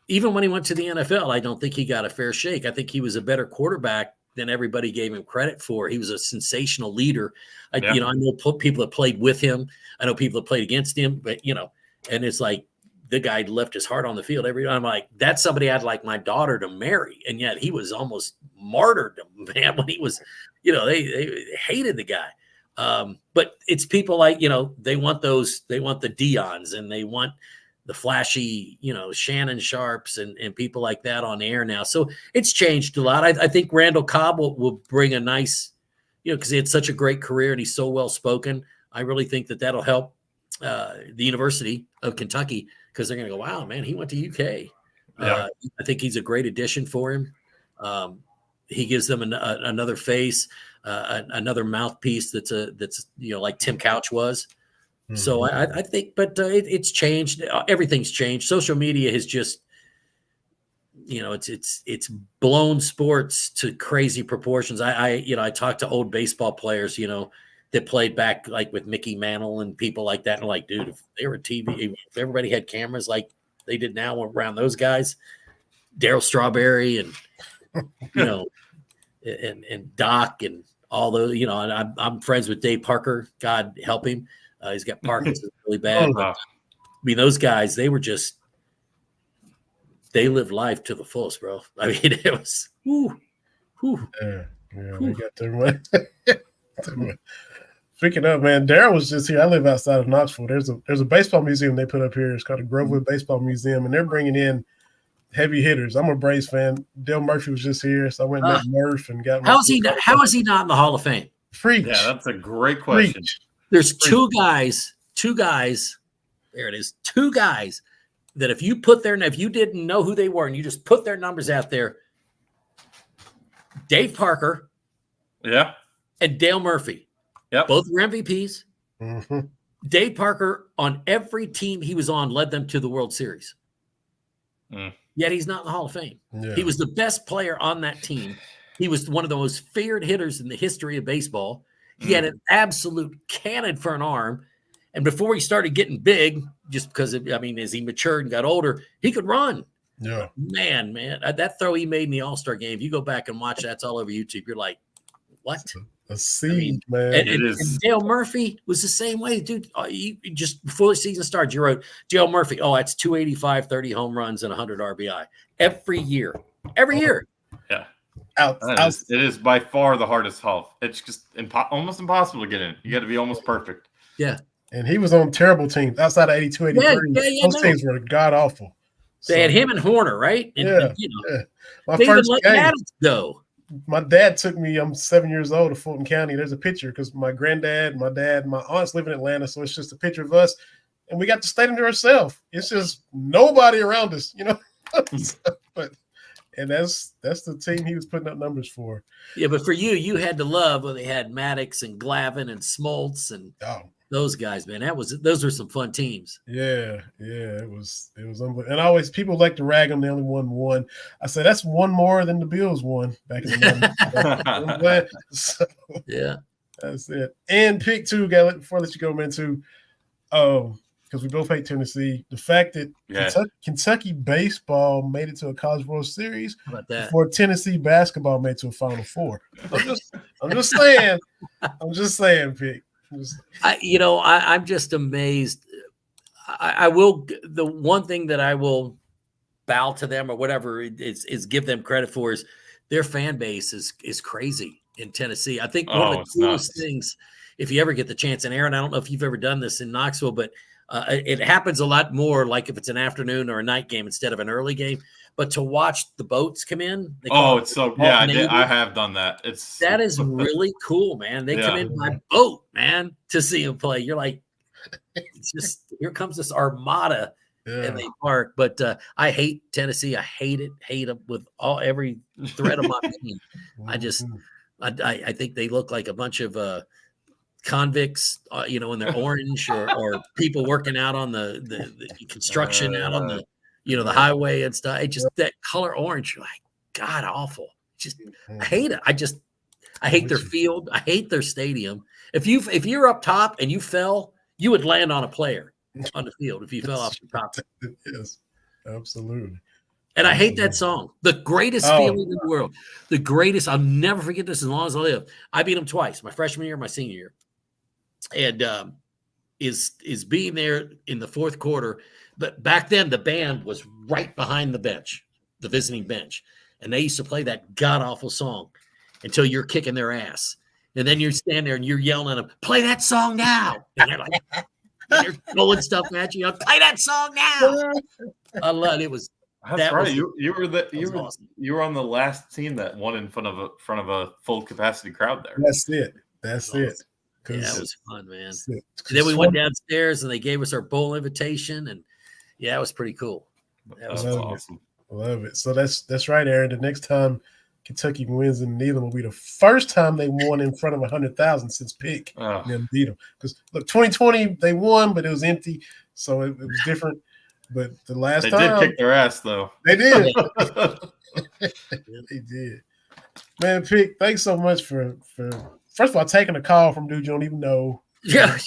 Even when he went to the NFL, I don't think he got a fair shake. I think he was a better quarterback than everybody gave him credit for. He was a sensational leader. I know people that played with him. I know people that played against him, but and it's like the guy left his heart on the field every time. I'm like, that's somebody I'd like my daughter to marry. And yet he was almost martyred, man, when he was, they hated the guy. But it's people like, they want the Deions and they want the flashy, Shannon Sharps and people like that on air now. So it's changed a lot. I think Randall Cobb will bring a nice, because he had such a great career and he's so well spoken. I really think that'll help the University of Kentucky, because they're going to go, wow, man, he went to UK. Yeah. I think he's a great addition for him. He gives them another face, another mouthpiece that's like Tim Couch was. Mm-hmm. So I think, but it's changed. Everything's changed. Social media has just, it's blown sports to crazy proportions. I talked to old baseball players, that played back like with Mickey Mantle and people like that. And like, dude, if they were TV, if everybody had cameras like they did now around those guys, Darryl Strawberry and, and Doc and all those, and I'm friends with Dave Parker. God help him. He's got Parkinson's really bad. Oh, but, I mean, those guys, they lived life to the fullest, bro. I mean, it was, whew. Yeah, we got them. Speaking of, man, Daryl was just here. I live outside of Knoxville. There's a baseball museum they put up here. It's called the Grovewood Baseball Museum, and they're bringing in heavy hitters. I'm a Braves fan. Dale Murphy was just here, so I went and met Murph and got. How is he not in the Hall of Fame? Freak. Yeah, that's a great question. Freak. There's two guys. There it is. Two guys that if you didn't know who they were and you just put their numbers out there, Dave Parker, yeah, and Dale Murphy. Yep. Both were MVPs. Mm-hmm. Dave Parker, on every team he was on, led them to the World Series. Yet he's not in the Hall of Fame. Yeah. He was the best player on that team. He was one of the most feared hitters in the history of baseball. He had an absolute cannon for an arm. And before he started getting big, just because, as he matured and got older, he could run. Yeah. Man, that throw he made in the All-Star game, if you go back and watch that's all over YouTube, you're like, what? A seed, man. And Dale Murphy was the same way, dude. You just before the season started, you wrote Dale Murphy. Oh, that's 285, 30 home runs, and 100 RBI every year. Yeah. It is by far the hardest Hall. It's just almost impossible to get in. You got to be almost perfect. Yeah. And he was on terrible teams outside of 82, 83. Those teams were god awful. They had him and Horner, right? And, My first game. Adams go. My dad took me, I'm 7 years old, to Fulton County. There's a picture because my granddad, my dad, my aunts live in Atlanta. So it's just a picture of us. And we got the stadium to ourselves. It's just nobody around us, and that's the team he was putting up numbers for. Yeah, but for you had to love when they had Maddox and Glavine and Smoltz and those guys, man. Those were some fun teams. Yeah, it was unbelievable. And people like to rag them. They only won one. I said that's one more than the Bills won back in the day. So, yeah, that's it. And pick two, guy. Before I let you go, man, too. Because we both hate Tennessee. The fact that Kentucky baseball made it to a College World Series before Tennessee basketball made it to a Final Four. I'm just saying. I'm just saying, Pick. I'm just amazed. I will. The one thing that I will bow to them or whatever is give them credit for is their fan base is crazy in Tennessee. I think one of the coolest things, if you ever get the chance, and Aaron, I don't know if you've ever done this in Knoxville, but it happens a lot more like if it's an afternoon or a night game instead of an early game. But to watch the boats come in. I have done that. That is really cool, man. They come in by boat, man, to see them play. You're like, it's just here comes this armada and they park. But I hate Tennessee. I hate them with every thread of my being. I think they look like a bunch of convicts, in their orange, or people working out on the construction out on the, the highway and stuff. It just, that color orange, you're like, God awful. Just, I hate it. I hate their field. I hate their stadium. If you're up top and you fell, you would land on a player on the field if you fell off the top. Yes, absolutely. And I hate that song. The greatest feeling in the world. The greatest. I'll never forget this as long as I live. I beat them twice, my freshman year, my senior year. And is being there in the fourth quarter. But back then, the band was right behind the bench, the visiting bench. And they used to play that god-awful song until you're kicking their ass. And then you stand there and you're yelling at them, play that song now. And they're like, they're throwing stuff at you. Play that song now. I love it. It was. That's right. You were on the last team that won in front of a full capacity crowd there. That's it. That's it. Yeah, it was fun, man. And then we went downstairs and they gave us our bowl invitation, and it was pretty cool. That was awesome. Love it. So that's right, Aaron. The next time Kentucky wins in Neyland will be the first time they won in front of 100,000 since Pick and them beat them. Because look, 2020 they won, but it was empty, so it was different. But the last time they did kick their ass, though. They did. They did. Man, Pick, thanks so much for first of all taking a call from dude you don't even know. Yeah.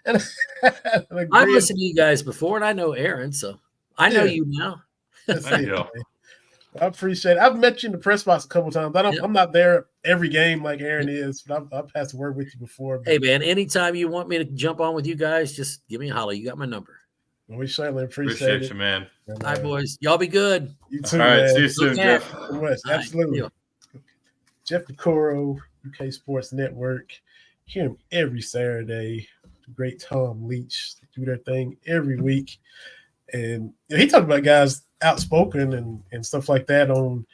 I've listened to you guys before, and I know Aaron, so I know you now. I appreciate it. I've met you in the press box a couple of times. I'm not there every game like Aaron is, but I've had to work with you before. Hey, man, anytime you want me to jump on with you guys, just give me a holler. You got my number. Well, we certainly appreciate it. You, man. All right, boys. Y'all be good. You too, all right, man. see you soon, Jeff. Absolutely. Right, Jeff Piecoro, UK Sports Network. Hear him every Saturday. The great Tom Leach. They do their thing every week. And he talked about guys outspoken and stuff like that on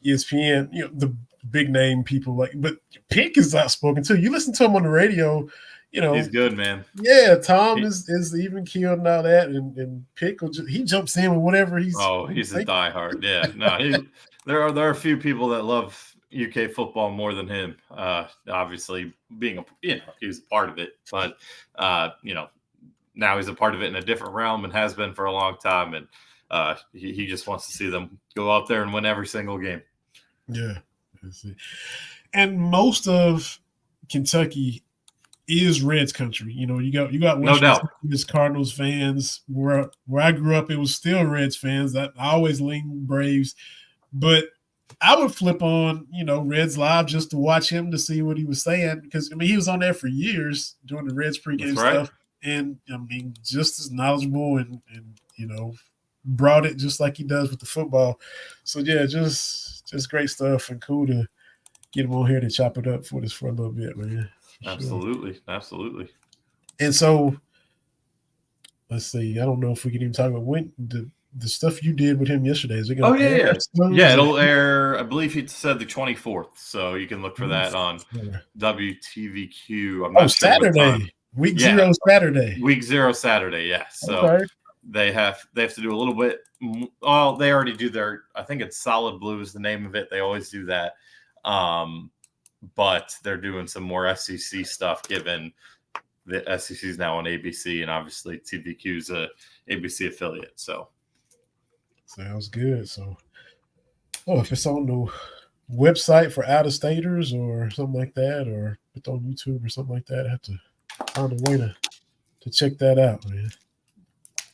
ESPN. The big name people but Pick is outspoken too. You listen to him on the radio. He's good, man. Yeah, Tom is even killed and all that, and Pick he jumps in with whatever he's. Oh, he's a diehard. Yeah, no, there are a few people that love UK football more than him. Obviously, being he was a part of it, but now he's a part of it in a different realm and has been for a long time, and he just wants to see them go out there and win every single game. Yeah, that's it. And most of Kentucky is Reds country. You got no doubt. Cardinals fans. Where I grew up, it was still Reds fans. I always leaned Braves, but I would flip on Reds Live just to watch him to see what he was saying, because he was on there for years doing the Reds pregame stuff, and just as knowledgeable and brought it just like he does with the football. So yeah, just great stuff, and cool to get him on here to chop it up for a little bit, man. Absolutely. Sure. Absolutely. And so let's see. I don't know if we can even talk about when the stuff you did with him yesterday. Is it going to air? Yeah, it'll air. I believe he said the 24th, so you can look for that on WTVQ. I'm not sure Saturday. Week 0 Saturday. Week 0 Saturday. Yeah. So they have to do a little bit. Oh, they already do their. I think it's Solid Blue is the name of it. They always do that. But they're doing some more SEC stuff, given the SEC is now on ABC, and obviously TVQ is a ABC affiliate. So sounds good. So, if it's on the website for out-of-staters or something like that, or it's on YouTube or something like that, I have to find a way to check that out, man.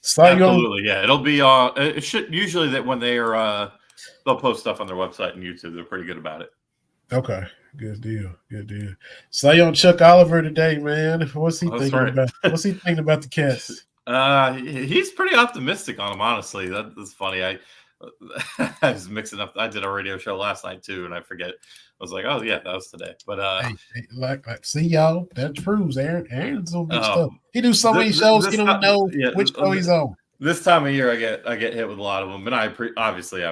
Absolutely, yeah. It'll be it should usually that when they are they'll post stuff on their website and YouTube. They're pretty good about it. Okay. Good deal. So you on Chuck Oliver today, man. What's he thinking about? What's he thinking about the Cats? He's pretty optimistic on them, honestly. That's funny. I was mixing up. I did a radio show last night too, and I forget. I was like, oh yeah, that was today. But see y'all, that proves Aaron's on good stuff. He do so many shows, he don't know which show he's on. This time of year, I get hit with a lot of them, and I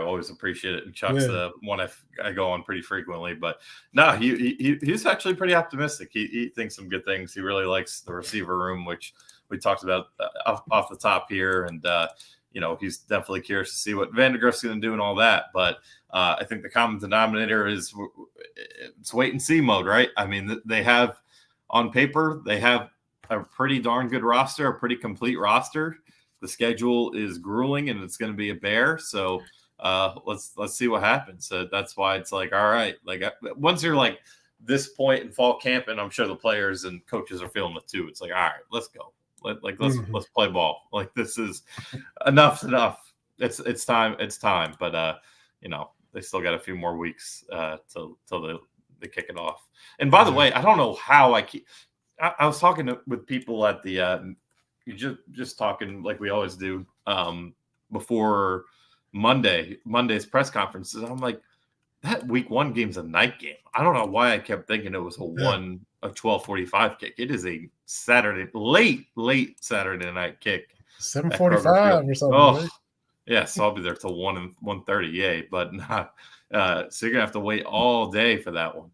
always appreciate it. And Chuck's the one I go on pretty frequently, but no, he's actually pretty optimistic. He thinks some good things. He really likes the receiver room, which we talked about off the top here, and he's definitely curious to see what Vandegrift's going to do and all that. But I think the common denominator is it's wait and see mode, right? I mean, they have on paper, they have a pretty darn good roster, a pretty complete roster. The schedule is grueling, and it's going to be a bear. So let's see what happens. So that's why it's like, all right, like once you're like this point in fall camp, and I'm sure the players and coaches are feeling it too. It's like, all right, let's go. Let's play ball. Like this is enough's enough. It's time. It's time. But they still got a few more weeks till they kick it off. And by the way, I don't know how I was talking with people at the just talking like we always do before Monday's press conferences. I'm like, that week 1 game's a night game. I don't know why I kept thinking it was a 12:45 kick. It is a Saturday, late Saturday night kick. 7:45 or something. Oh, right? yeah, so I'll be there till 1:30. Yay, but not. So you're gonna have to wait all day for that one.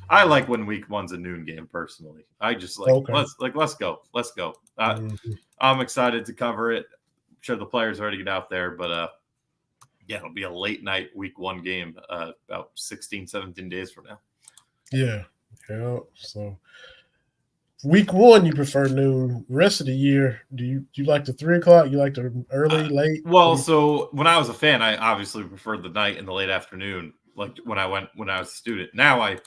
I like when week 1's a noon game personally. I just like let's go. I'm excited to cover it. I'm sure the players are ready to get out there, but it'll be a late night week 1 game about 16, 17 days from now. Yeah. So week 1 you prefer noon. Rest of the year, do you like the 3 o'clock? You like the early, late? Well, so when I was a fan, I obviously preferred the night and the late afternoon. Like when I was a student. Now I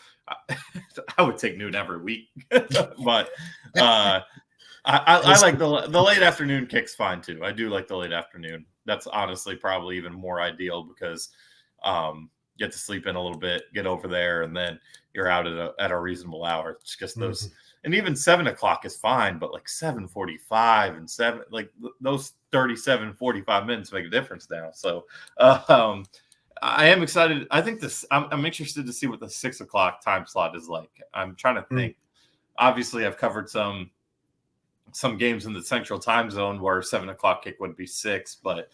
would take noon every week, but I like the late afternoon kick's fine too. I do like the late afternoon. That's honestly probably even more ideal because get to sleep in a little bit, get over there, and then you're out at a reasonable hour. It's just those, and even 7 o'clock is fine, but like 7:45 and 7, like those 37-45 minutes make a difference now. So I am excited. I think I'm interested to see what the 6 o'clock time slot is like. I'm trying to think. Obviously, I've covered some games in the central time zone where 7 o'clock kick would be 6, but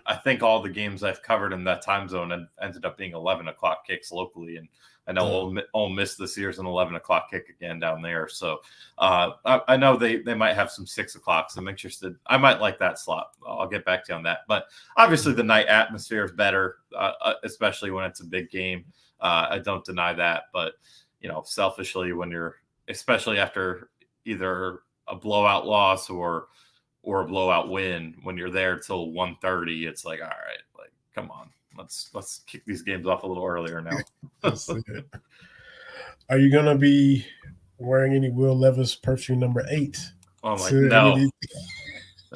I think all the games I've covered in that time zone ended up being 11 o'clock kicks locally. And I know Ole Miss this year's an 11 o'clock kick again down there. So I know they might have some 6 o'clocks. I'm interested. I might like that slot. I'll get back to you on that. But obviously the night atmosphere is better, especially when it's a big game. I don't deny that. But, selfishly, when you're, especially after either a blowout loss or a blowout win, when you're there till 1:30, it's like, all right, like, come on, let's kick these games off a little earlier now. Are you gonna be wearing any Will Levis perfume number 8? Oh my,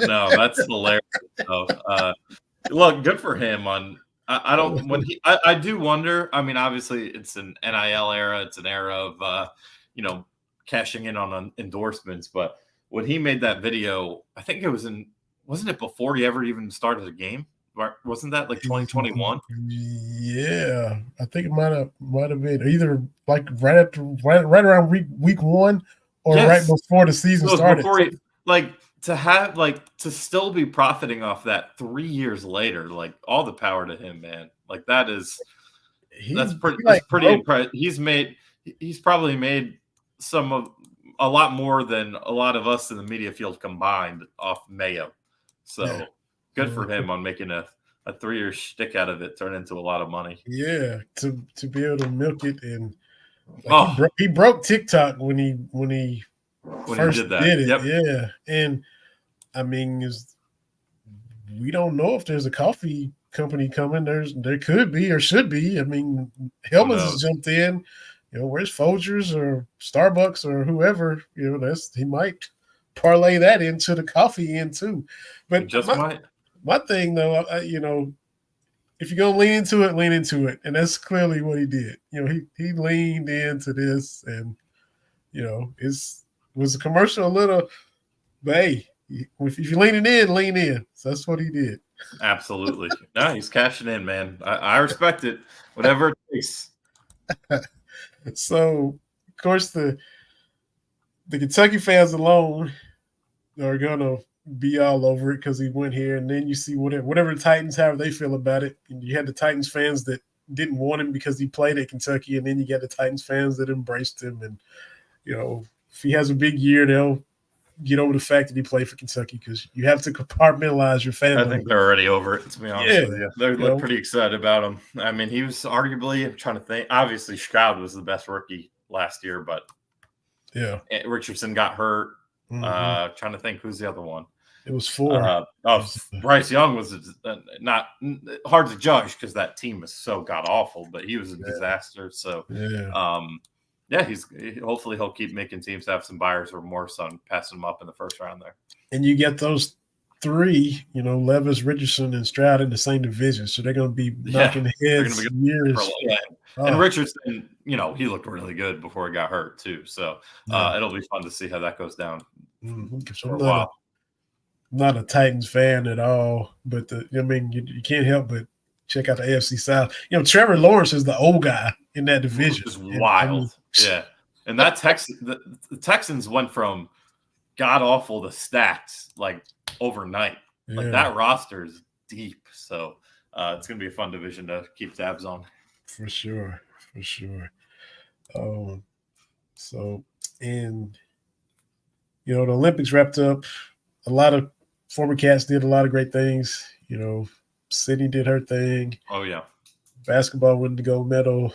no, that's hilarious. So, look, good for him. I do wonder. I mean, obviously, it's an NIL era. It's an era of cashing in on endorsements, but when he made that video, I think it wasn't it before he ever even started a game? Wasn't that like 2021? Yeah, I think it might have been either like right around week 1 or right before the season started. Before to still be profiting off that 3 years later, like all the power to him, man. Like that's pretty impressive. He's probably made a lot more than a lot of us in the media field combined off Mayo. So good for him on making a 3-year shtick out of it turn into a lot of money. Yeah, to be able to milk it, and he broke TikTok when he first did that. Did it. Yep. Yeah, and I mean, we don't know if there's a coffee company coming. There could be or should be. I mean, Hellman's has jumped in. Where's Folgers or Starbucks or whoever? He might parlay that into the coffee end too. But my thing though, if you're gonna lean into it, and that's clearly what he did. He leaned into this, and was a commercial a little, but hey, if you're leaning in, lean in. So that's what he did. Absolutely, yeah, he's cashing in, man. I respect it, whatever it takes. So, of course, the Kentucky fans alone are gonna be all over it because he went here, and then you see whatever the Titans, however they feel about it. And you had the Titans fans that didn't want him because he played at Kentucky, and then you got the Titans fans that embraced him. And if he has a big year, they'll get over the fact that he played for Kentucky, because you have to compartmentalize your family. I think they're already over it, to be honest with you. They're pretty excited about him. I mean, he was arguably, I'm trying to think, obviously Stroud was the best rookie last year, but Yeah. Richardson got hurt. Mm-hmm. Trying to think who's the other one. It was 4. Bryce Young was not hard to judge because that team was so god awful, but he was a disaster. So, hopefully he'll keep making teams have some buyers or more, son, passing them up in the first round there. And you get those 3, Levis, Richardson, and Stroud in the same division, so they're going to be knocking heads years. And Richardson, he looked really good before he got hurt too. So it'll be fun to see how that goes down for a while. I'm not a Titans fan at all, but you can't help but check out the AFC South. Trevor Lawrence is the old guy in that division. It's wild. And that the Texans went from god awful to stacked like overnight. Like that roster is deep. So it's going to be a fun division to keep tabs on. For sure. The Olympics wrapped up. A lot of former Cats did a lot of great things. Sydney did her thing. Oh, yeah. Basketball winning the gold medal.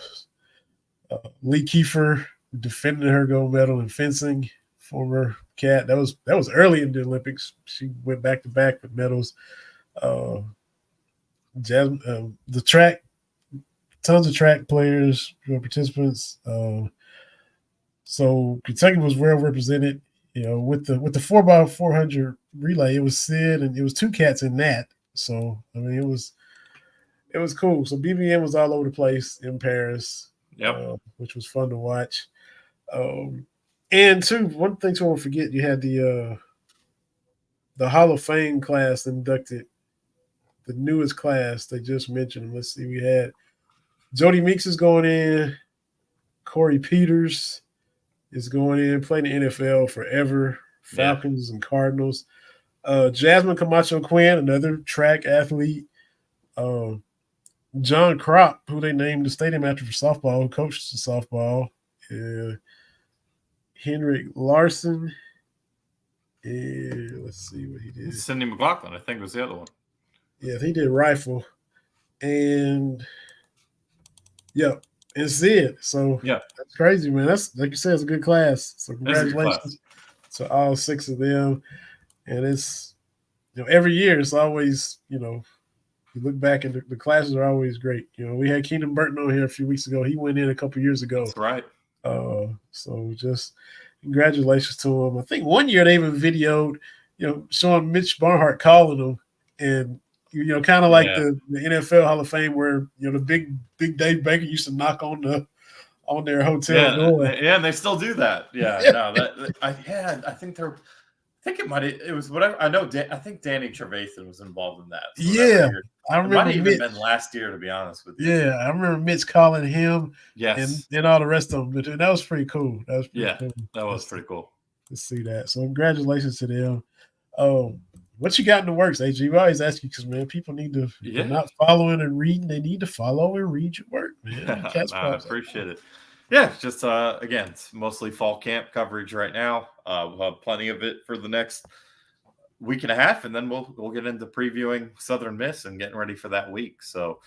Lee Kiefer defended her gold medal in fencing. Former Cat. That was early in the Olympics. She went back to back with medals. The track, tons of track players, participants. So Kentucky was well represented. With the 4x400 relay, it was Sid and it was 2 Cats in that. So it was cool. So BBM was all over the place in Paris, which was fun to watch. And too, one thing I won't forget, you had the Hall of Fame class inducted, the newest class they just mentioned. Let's see, we had Jody Meeks is going in, Corey Peters is going in, playing the NFL forever, Falcons and Cardinals. Jasmine Camacho Quinn, another track athlete. John Kropp, who they named the stadium after for softball, who coached the softball. Henrik Larson. And let's see what he did. Cindy McLaughlin, I think, was the other one. Yeah, he did rifle. And and Sid. So that's crazy, man. That's, like you said, it's a good class. So congratulations to all 6 of them. And it's, every year it's always, you look back and the classes are always great. We had Keenan Burton on here a few weeks ago. He went in a couple years ago. That's right. So just congratulations to him. I think one year they even videoed, showing Mitch Barnhart calling him, and kind of like the NFL Hall of Fame where the big Dave Baker used to knock on their hotel door. Yeah, and they still do that. I think it was whatever. I know. I think Danny Trevathan was involved in that. So I remember. It might have even been last year, to be honest with you. Yeah, I remember Mitch calling him. Yes, and all the rest of them. And that was pretty cool. That was pretty cool to see that. So congratulations to them. What you got in the works, AG? We always ask you because, man, people need to, if they're not following and reading, they need to follow and read your work, man. I appreciate it. Yeah, just again, it's mostly fall camp coverage right now. We'll have plenty of it for the next week and a half, and then we'll get into previewing Southern Miss and getting ready for that week. So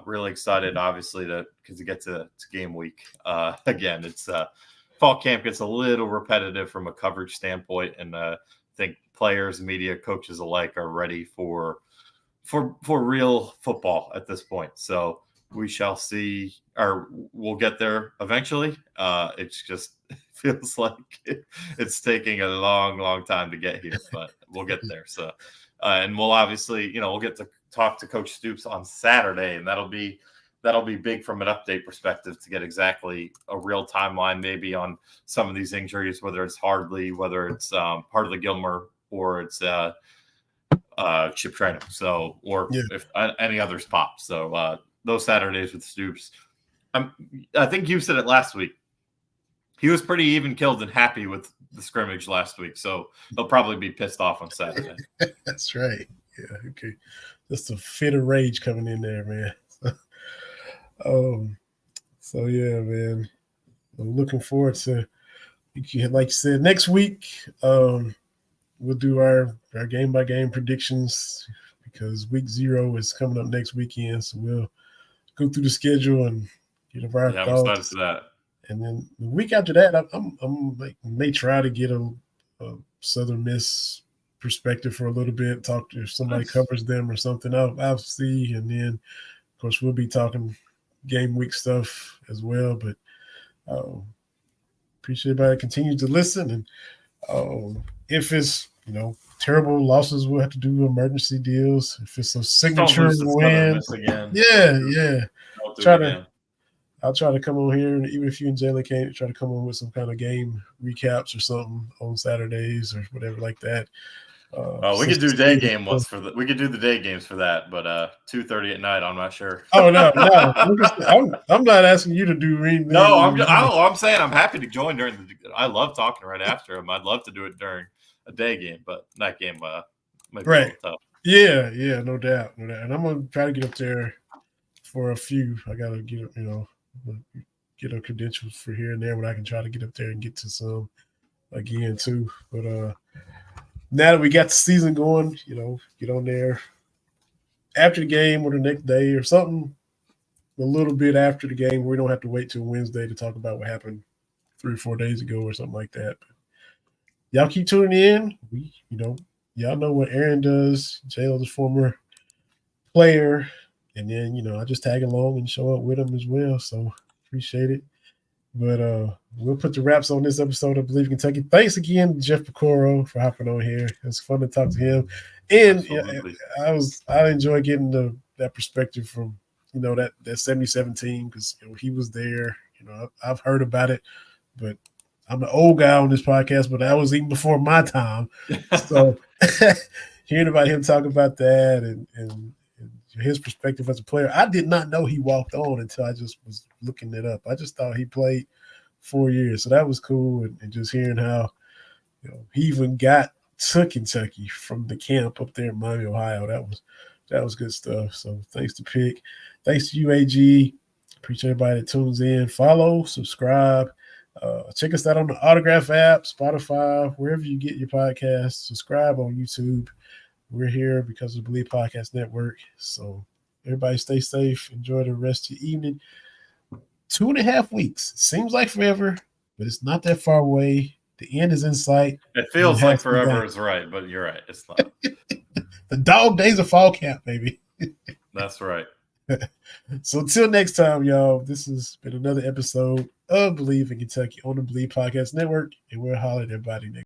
really excited, obviously, because you get to game week. Again, it's fall camp gets a little repetitive from a coverage standpoint, and I think players, media, coaches alike are ready for real football at this point. So we shall see, or we'll get there eventually. It's just feels like it's taking a long time to get here, but we'll get there. So, and we'll obviously, we'll get to talk to Coach Stoops on Saturday, and that'll be big from an update perspective to get exactly a real timeline, maybe on some of these injuries, whether it's Hardley, whether it's Hardley Gilmer, or it's Chip Traynor. So, or if any others pop. So those Saturdays with Stoops, I think you said it last week. He was pretty even killed and happy with the scrimmage last week, so he'll probably be pissed off on Saturday. That's right. Yeah, okay. Just a fit of rage coming in there, man. So yeah, man. I'm looking forward to, like you said, next week. We'll do our game by game predictions because week 0 is coming up next weekend. So we'll go through the schedule and our thoughts. I'm excited for that. And then the week after that, I'm like may try to get a Southern Miss perspective for a little bit. Talk to if somebody covers them or something. I'll see, and then of course we'll be talking game week stuff as well. But appreciate everybody continue to listen, and if it's terrible losses, we'll have to do emergency deals. If it's a signature win, yeah. I'll try to come on here, and even if you and Jalen can't, try to come on with some kind of game recaps or something on Saturdays or whatever like that. We could do day game ones for we could do the day games for that, but 2:30 at night, I'm not sure. Oh no, I'm not asking you to do anything. No, I'm saying I'm happy to join during I love talking right after them. I'd love to do it during a day game, but that game might be a little tough. Yeah, no doubt. And I'm gonna try to get up there for a few. I gotta get a credentials for here and there, but I can try to get up there and get to some again too. But now that we got the season going, get on there after the game or the next day or something a little bit after the game. We don't have to wait till Wednesday to talk about what happened 3 or 4 days ago or something like that. But y'all keep tuning in. Y'all know what Aaron does. Jalen's a former player. And then, I just tag along and show up with him as well. So appreciate it. But we'll put the wraps on this episode of Believe in Kentucky. Thanks again, Jeff Piecoro, for hopping on here. It's fun to talk to him. And I enjoy getting that perspective from, that 77 team because he was there. I've heard about it, but I'm an old guy on this podcast, but that was even before my time. So hearing about him talk about that and his perspective as a player, I did not know he walked on until I just was looking it up. I just thought he played 4 years, so that was cool. And just hearing how he even got to Kentucky from the camp up there in Miami, Ohio, that was good stuff. So thanks to Pick, thanks to UAG. Appreciate everybody that tunes in. Follow, subscribe. Check us out on the Autograph app, Spotify, wherever you get your podcasts. Subscribe on YouTube. We're here because of the Believe Podcast Network. So everybody stay safe. Enjoy the rest of your evening. 2.5 weeks. Seems like forever, but it's not that far away. The end is in sight. It feels like forever is right, but you're right. It's not. The dog days of fall camp, baby. That's right. So until next time, y'all, this has been another episode of Believe in Kentucky on the Believe Podcast Network, and we'll holler at everybody next